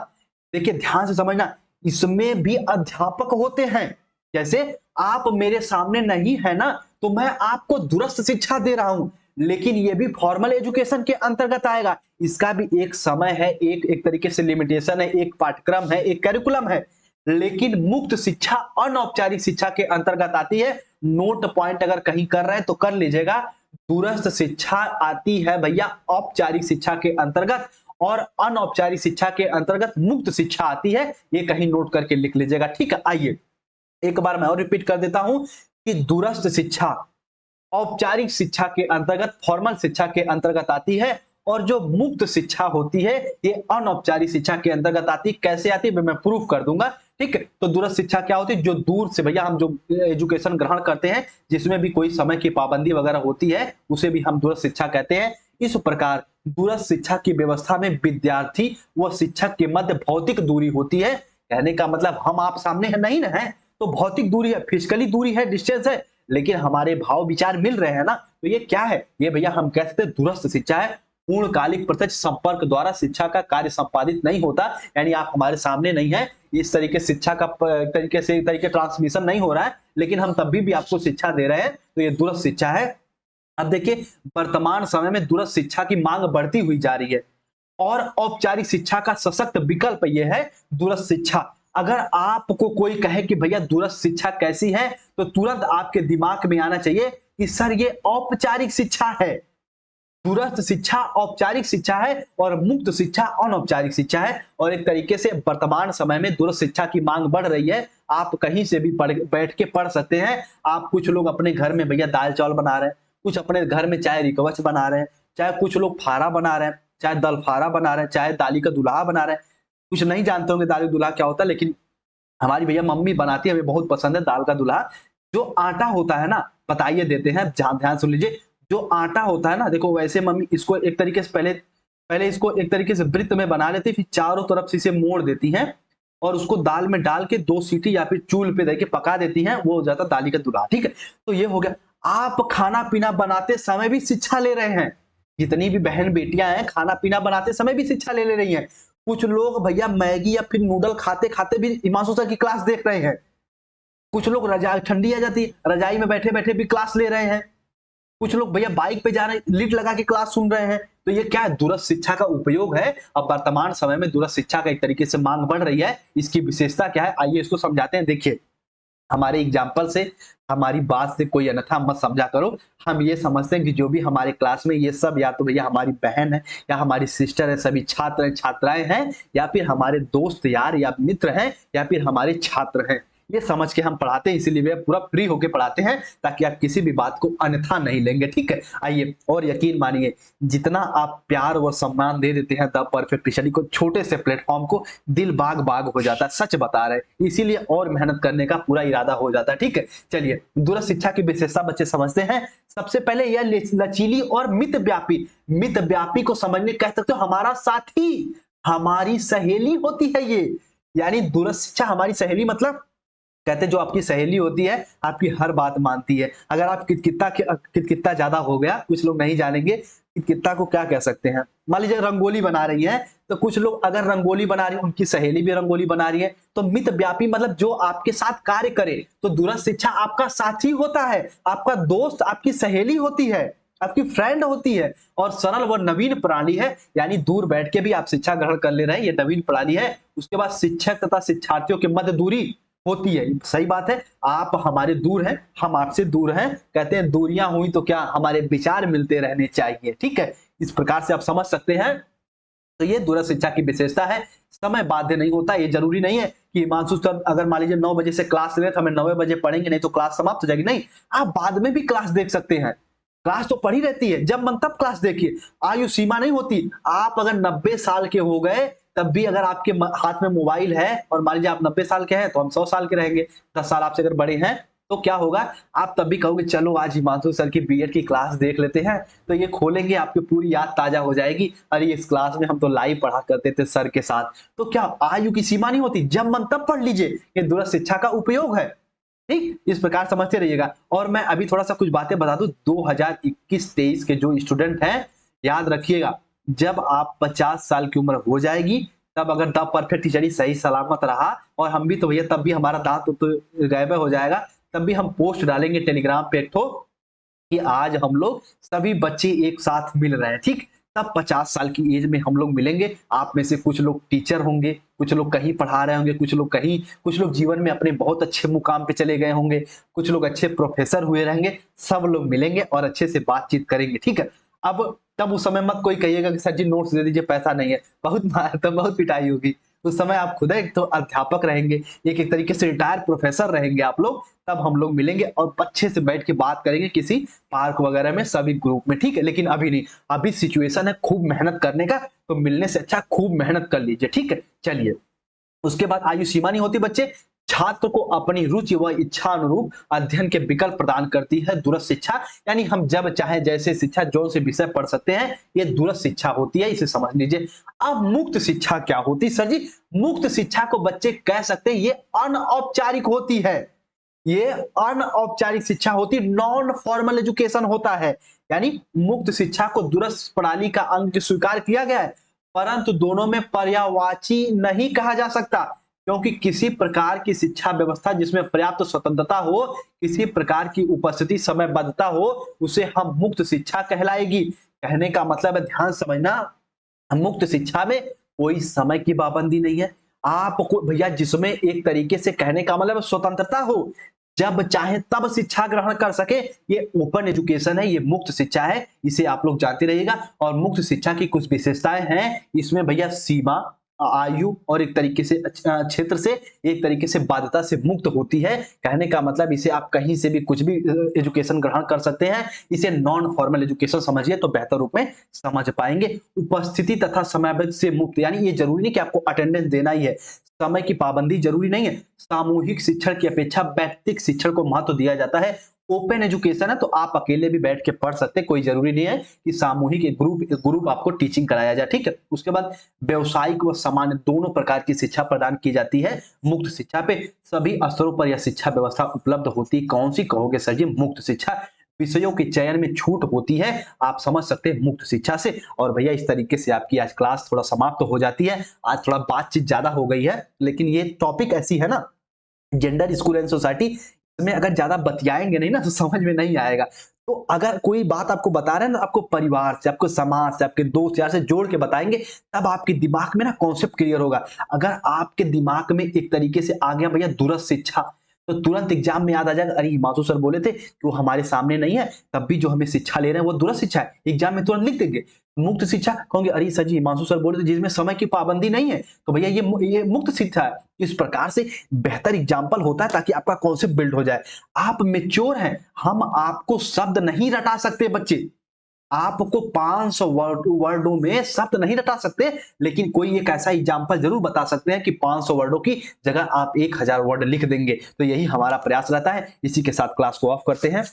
देखिए ध्यान से समझना, इसमें भी अध्यापक होते हैं। जैसे आप मेरे सामने नहीं है ना, तो मैं आपको दूरस्थ शिक्षा दे रहा हूं, लेकिन ये भी फॉर्मल एजुकेशन के अंतर्गत आएगा। इसका भी एक समय है, एक तरीके से लिमिटेशन है, एक पाठ्यक्रम है, एक करिकुलम है। लेकिन मुक्त शिक्षा अनौपचारिक शिक्षा के अंतर्गत आती है। नोट पॉइंट अगर कहीं कर रहे हैं तो कर लीजिएगा। दूरस्थ शिक्षा आती है भैया औपचारिक शिक्षा के अंतर्गत, और अनौपचारिक शिक्षा के अंतर्गत मुक्त शिक्षा आती है। ये कहीं नोट करके लिख लीजिएगा। ठीक है, आइए एक बार मैं और रिपीट कर देता हूं कि दूरस्थ शिक्षा औपचारिक शिक्षा के अंतर्गत, फॉर्मल शिक्षा के अंतर्गत आती है, और जो मुक्त शिक्षा होती है ये अनौपचारिक शिक्षा के अंतर्गत आती है। कैसे आती है मैं प्रूफ कर दूंगा। ठीक है, तो दूरस्थ शिक्षा क्या होती है, जो दूर से भैया हम जो एजुकेशन ग्रहण करते हैं, जिसमें भी कोई समय की पाबंदी वगैरह होती है, उसे भी हम दूरस्थ शिक्षा कहते हैं। इस प्रकार दूरस्थ शिक्षा की व्यवस्था में विद्यार्थी व शिक्षक के मध्य भौतिक दूरी होती है। कहने का मतलब हम आप सामने है नहीं ना है, तो भौतिक दूरी है, फिजिकली दूरी है, डिस्टेंस है, लेकिन हमारे भाव विचार मिल रहे हैं ना, तो ये क्या है, ये भैया हम कह सकते हैं दूरस्थ शिक्षा है। पूर्णकालिक प्रत्यक्ष संपर्क द्वारा शिक्षा का कार्य संपादित नहीं होता, यानी आप हमारे सामने नहीं है, इस तरीके शिक्षा का तरीके ट्रांसमिशन नहीं हो रहा है, लेकिन हम तब भी आपको शिक्षा दे रहे हैं, तो ये दूरस्थ शिक्षा है। अब देखिए वर्तमान समय में दूरस्थ शिक्षा की मांग बढ़ती हुई जा रही है, और औपचारिक शिक्षा का सशक्त विकल्प यह है दूरस्थ शिक्षा। अगर आपको कोई कहे कि भैया दूरस्थ शिक्षा कैसी है, तो तुरंत आपके दिमाग में आना चाहिए कि सर ये औपचारिक शिक्षा है। दूरस्थ शिक्षा औपचारिक शिक्षा है और मुक्त शिक्षा अनौपचारिक शिक्षा है। और एक तरीके से वर्तमान समय में दूरस्थ शिक्षा की मांग बढ़ रही है। आप कहीं से भी बैठ के पढ़ सकते हैं। आप कुछ लोग अपने घर में भैया दाल चावल बना रहे हैं, कुछ अपने घर में चाहे रिकवच बना रहे हैं, चाहे कुछ लोग फारा बना रहे हैं, चाहे दल फारा बना रहे हैं, चाहे दाली का दुल्हा बना रहे हैं। कुछ नहीं जानते होंगे दाली दुल्हा क्या होता है, लेकिन हमारी भैया मम्मी बनाती है, हमें बहुत पसंद है दाल का दुल्हा। जो आटा होता है ना, बताइए देते हैं, ध्यान सुन लीजिए। जो आटा होता है ना, देखो वैसे मम्मी इसको एक तरीके से पहले इसको एक तरीके से वृत्त में बना लेती है, फिर चारों तरफ से इसे मोड़ देती हैं। और उसको दाल में डाल के 2 सीटी या फिर चूल्हे पे दे के पका देती हैं, वो हो जाता है दाली का दूल्हा। ठीक है, तो ये हो गया। आप खाना पीना बनाते समय भी शिक्षा ले रहे हैं, जितनी भी बहन बेटियां हैं खाना पीना बनाते समय भी शिक्षा ले ले रही हैं। कुछ लोग भैया मैगी या फिर नूडल खाते खाते भी हिमांशु सर की क्लास देख रहे हैं। कुछ लोग रजाई, ठंडी आ जाती है रजाई में बैठे बैठे भी क्लास ले रहे हैं। कुछ लोग भैया बाइक पे जा रहे हैं, लीड लगा के क्लास सुन रहे हैं। तो ये क्या है, दूरस्थ शिक्षा का उपयोग है। अब वर्तमान समय में दूरस्थ शिक्षा का एक तरीके से मांग बढ़ रही है। इसकी विशेषता क्या है, आइए इसको समझाते हैं। देखिए, हमारे एग्जाम्पल से, हमारी बात से कोई अन्यथा मत समझा करो। हम ये समझते हैं कि जो भी हमारे क्लास में ये सब या तो भैया हमारी बहन है या हमारी सिस्टर है, सभी छात्र हैं, छात्राएं हैं, या फिर हमारे दोस्त यार या मित्र हैं, या फिर हमारे छात्र हैं। ये समझ के हम पढ़ाते हैं, इसीलिए वे पूरा फ्री होके पढ़ाते हैं, ताकि आप किसी भी बात को अन्यथा नहीं लेंगे। ठीक है, आइए, और यकीन मानिए, जितना आप प्यार और सम्मान दे देते हैं द परफेक्ट स्टडी को, छोटे से प्लेटफॉर्म को, दिल बाग बाग हो जाता है। सच बता रहे हैं, इसीलिए और मेहनत करने का पूरा इरादा हो जाता है। ठीक है, चलिए दूरस्थ शिक्षा की विशेषता बच्चे समझते हैं। सबसे पहले यह लचीली और मितव्यापी, मितव्यापी को समझने कह सकते हो हमारा साथी, हमारी सहेली होती है ये। यानी दूरस्थ शिक्षा हमारी सहेली, मतलब कहते हैं जो आपकी सहेली होती है, आपकी हर बात मानती है। अगर आप कितकिता ज्यादा हो गया, कुछ लोग नहीं जानेंगे कितकिता को क्या कह सकते हैं। मान लीजिए रंगोली बना रही है, तो कुछ लोग अगर रंगोली बना रही है, उनकी सहेली भी रंगोली बना रही है, तो मितव्यापी मतलब जो आपके साथ कार्य करे। तो दूरस्थ शिक्षा आपका साथी होता है, आपका दोस्त, आपकी सहेली होती है, आपकी फ्रेंड होती है, और सरल व नवीन प्रणाली है। यानी दूर बैठ के भी आप शिक्षा ग्रहण कर ले रहे हैं, ये नवीन प्रणाली है। उसके बाद शिक्षक तथा शिक्षार्थियों के मध्य दूरी होती है, सही बात है। आप हमारे दूर हैं, हम आपसे दूर हैं, कहते हैं दूरियां हुई तो क्या, हमारे विचार मिलते रहने चाहिए। ठीक है, इस प्रकार से आप समझ सकते हैं। तो ये दूरस्थ शिक्षा की विशेषता है। समय बाध्य नहीं होता, ये जरूरी नहीं है कि हिमांशु सर अगर मान लीजिए 9 बजे से क्लास ले तो हमें 9 बजे पढ़ेंगे, नहीं तो क्लास समाप्त हो जाएगी। नहीं, आप बाद में भी क्लास देख सकते हैं। क्लास तो पढ़ी रहती है, जब मन तब क्लास देखिए। आयु सीमा नहीं होती। आप अगर 90 साल के हो गए तब भी अगर आपके हाथ में मोबाइल है, और मान लीजिए आप 90 साल के हैं तो हम 100 साल के रहेंगे, 10 साल आपसे अगर बड़े हैं, तो क्या होगा, आप तब भी कहोगे चलो आज हिमांशु सर की बीएड की क्लास देख लेते हैं। तो ये खोलेंगे, आपकी पूरी याद ताजा हो जाएगी, अरे इस क्लास में हम तो लाइव पढ़ा करते थे सर के साथ। तो क्या आयु की सीमा नहीं होती, जब मन तब पढ़ लीजिए, ये दूरस्थ शिक्षा का उपयोग है। ठीक, इस प्रकार समझते रहिएगा। और मैं अभी थोड़ा सा कुछ बातें बता दूं, 2021-23 के जो स्टूडेंट हैं, याद रखिएगा, जब आप 50 साल की उम्र हो जाएगी, तब अगर द परफेक्ट स्टडी सही सलामत रहा, और हम भी तो भैया तब भी हमारा दांत तो गायब हो जाएगा, तब भी हम पोस्ट डालेंगे टेलीग्राम पे एक ठो कि आज हम लोग सभी बच्चे एक साथ मिल रहे हैं। ठीक, तब 50 साल की एज में हम लोग मिलेंगे। आप में से कुछ लोग टीचर होंगे, कुछ लोग कहीं पढ़ा रहे होंगे, कुछ लोग कहीं, कुछ लोग जीवन में अपने बहुत अच्छे मुकाम पे चले गए होंगे, कुछ लोग अच्छे प्रोफेसर हुए रहेंगे। सब लोग मिलेंगे और अच्छे से बातचीत करेंगे। ठीक है, अब तब उस समय मत कोई कहिएगा कि सर जी नोट्स दे दीजिए, पैसा नहीं है, बहुत मार, तब बहुत पिटाई होगी। उस समय आप खुद एक तो अध्यापक रहेंगे, एक तरीके से रिटायर्ड प्रोफेसर रहेंगे आप लोग। तब हम लोग मिलेंगे और अच्छे से बैठ के बात करेंगे किसी पार्क वगैरह में, सभी ग्रुप में। ठीक है, लेकिन अभी नहीं, अभी सिचुएशन है खूब मेहनत करने का, तो मिलने से अच्छा खूब मेहनत कर लीजिए। ठीक है, चलिए, उसके बाद आयु सीमा नहीं होती बच्चे, छात्र को अपनी रुचि व इच्छा अनुरूप अध्ययन के विकल्प प्रदान करती है दूरस्थ शिक्षा। यानी हम जब चाहे जैसे शिक्षा जो से विषय पढ़ सकते हैं, ये दूरस्थ शिक्षा होती है, इसे समझ लीजिए। अब मुक्त शिक्षा क्या होती है सर जी? मुक्त शिक्षा को बच्चे कह सकते हैं ये अनौपचारिक होती है, ये अनौपचारिक शिक्षा होती, नॉन फॉर्मल एजुकेशन होता है। यानी मुक्त शिक्षा को दूरस्थ प्रणाली का अंग स्वीकार किया गया है, परंतु दोनों में पर्यायवाची नहीं कहा जा सकता, क्योंकि किसी प्रकार की शिक्षा व्यवस्था जिसमें पर्याप्त स्वतंत्रता हो, किसी प्रकार की उपस्थिति समयबद्धता हो, उसे हम मुक्त शिक्षा कहलाएगी। कहने का मतलब है, ध्यान समझना, मुक्त शिक्षा में कोई समय की पाबंदी नहीं है। आपको भैया जिसमें एक तरीके से कहने का मतलब स्वतंत्रता हो, जब चाहे तब शिक्षा ग्रहण कर सके, ये ओपन एजुकेशन है, ये मुक्त शिक्षा है, इसे आप लोग जानते रहिएगा। और मुक्त शिक्षा की कुछ विशेषताएं हैं इसमें भैया, सीमा, आयु और एक तरीके से क्षेत्र से, एक तरीके से बाध्यता से मुक्त होती है। कहने का मतलब इसे आप कहीं से भी कुछ भी एजुकेशन ग्रहण कर सकते हैं। इसे नॉन फॉर्मल एजुकेशन समझिए तो बेहतर रूप में समझ पाएंगे। उपस्थिति तथा समय से मुक्त, यानी ये जरूरी नहीं कि आपको अटेंडेंस देना ही है, समय की पाबंदी जरूरी नहीं है। सामूहिक शिक्षण की अपेक्षा व्यक्तिगत शिक्षण को महत्व दिया जाता है। ओपन एजुकेशन है तो आप अकेले भी बैठ के पढ़ सकते हैं, कोई जरूरी नहीं है कि सामूहिक एक ग्रुप आपको टीचिंग कराया जाए, ठीक है। उसके बाद व्यवसायिक व सामान्य दोनों प्रकार की शिक्षा प्रदान की जाती है। मुक्त शिक्षा पे सभी स्तरों पर यह शिक्षा व्यवस्था उपलब्ध होती है। कौन सी कहोगे सर जी? मुक्त शिक्षा। विषयों के चयन में छूट होती है, आप समझ सकते हैं मुक्त शिक्षा से। और भैया इस तरीके से आपकी आज क्लास थोड़ा समाप्त हो जाती है। आज थोड़ा बातचीत ज्यादा हो गई है, लेकिन ये टॉपिक ऐसी है ना, जेंडर स्कूल एंड सोसाइटी में अगर ज्यादा बतियाएंगे नहीं ना तो समझ में नहीं आएगा। तो अगर कोई बात आपको बता रहे हैं ना, आपको परिवार से, आपको समाज से, आपके दोस्त यार से जोड़ के बताएंगे, तब आपके दिमाग में ना कॉन्सेप्ट क्लियर होगा। अगर आपके दिमाग में एक तरीके से आ गया भैया दूरस्थ शिक्षा, तो तुरंत एग्जाम में याद आ जाएगा, अरे हिमांशु सर बोले थे कि वो हमारे सामने नहीं है, तब भी जो हमें शिक्षा ले रहे हैं वो दूरस्थ शिक्षा है, एग्जाम में तुरंत लिख देंगे। मुक्त शिक्षा कहोगे, अरे सर जी हिमांशु सर बोले थे जिसमें समय की पाबंदी नहीं है, तो भैया ये मुक्त शिक्षा है। इस प्रकार से बेहतर एग्जाम्पल होता है ताकि आपका कॉन्सेप्ट बिल्ड हो जाए। आप मेच्योर हैं, हम आपको शब्द नहीं रटा सकते बच्चे, आपको 500 वर्डों में शब्द नहीं रटा सकते, लेकिन कोई एक ऐसा एग्जाम्पल जरूर बता सकते हैं कि 500 वर्डों की जगह आप 1000 वर्ड लिख देंगे। तो यही हमारा प्रयास रहता है। इसी के साथ क्लास को ऑफ करते हैं।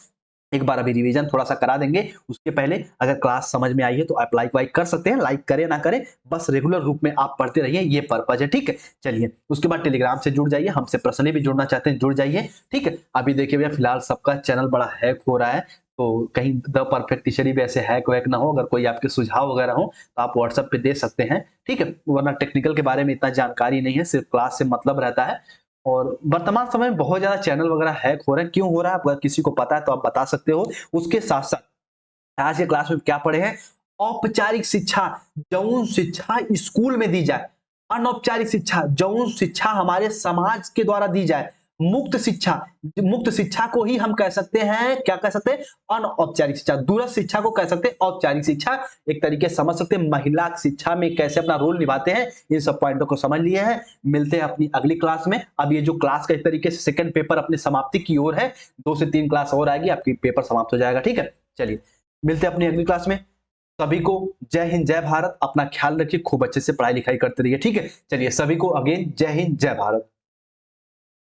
एक बार अभी रिवीजन थोड़ा सा करा देंगे, उसके पहले अगर क्लास समझ में आई है तो आप लाइक वाइक कर सकते हैं, लाइक करें ना करें, बस रेगुलर रूप में आप पढ़ते रहिए, ये पर्पज है, ठीक है। चलिए उसके बाद टेलीग्राम से जुड़ जाइए, हमसे पर्सनली भी जुड़ना चाहते हैं जुड़ जाइए, ठीक है। अभी देखिए भैया फिलहाल सबका चैनल बड़ा हैक हो रहा है, तो कहीं द परफेक्ट टीचर भी ऐसे हैक वैक ना हो। अगर कोई आपके सुझाव वगैरह हो तो आप व्हाट्सएप पे दे सकते हैं, ठीक है। वरना टेक्निकल के बारे में इतना जानकारी नहीं है, सिर्फ क्लास से मतलब रहता है। और वर्तमान समय में बहुत ज्यादा चैनल वगैरह हैक हो रहे हैं, क्यों हो रहा है अगर किसी को पता है तो आप बता सकते हो। उसके साथ साथ आज के क्लास में क्या पढ़े हैं? औपचारिक शिक्षा, जौन शिक्षा स्कूल में दी जाए, अनौपचारिक शिक्षा, जौन शिक्षा हमारे समाज के द्वारा दी जाए, मुक्त शिक्षा, मुक्त शिक्षा को ही हम कह सकते हैं, क्या कह सकते हैं? अनौपचारिक शिक्षा। दूरस्थ शिक्षा को कह सकते हैं औपचारिक शिक्षा। एक तरीके से समझ सकते हैं महिला शिक्षा में कैसे अपना रोल निभाते हैं। इन सब पॉइंटों को समझ लिए हैं। मिलते हैं अपनी अगली क्लास में। अब ये जो क्लास का एक तरीके से सेकंड पेपर अपनी समाप्ति की ओर है, 2 से 3 क्लास और आएगी, आपकी पेपर समाप्त हो जाएगा, ठीक है। चलिए मिलते हैं अपनी अगली क्लास में। सभी को जय हिंद जय भारत। अपना ख्याल रखिए, खूब अच्छे से पढ़ाई लिखाई करते रहिए, ठीक है। चलिए सभी को अगेन जय हिंद जय भारत।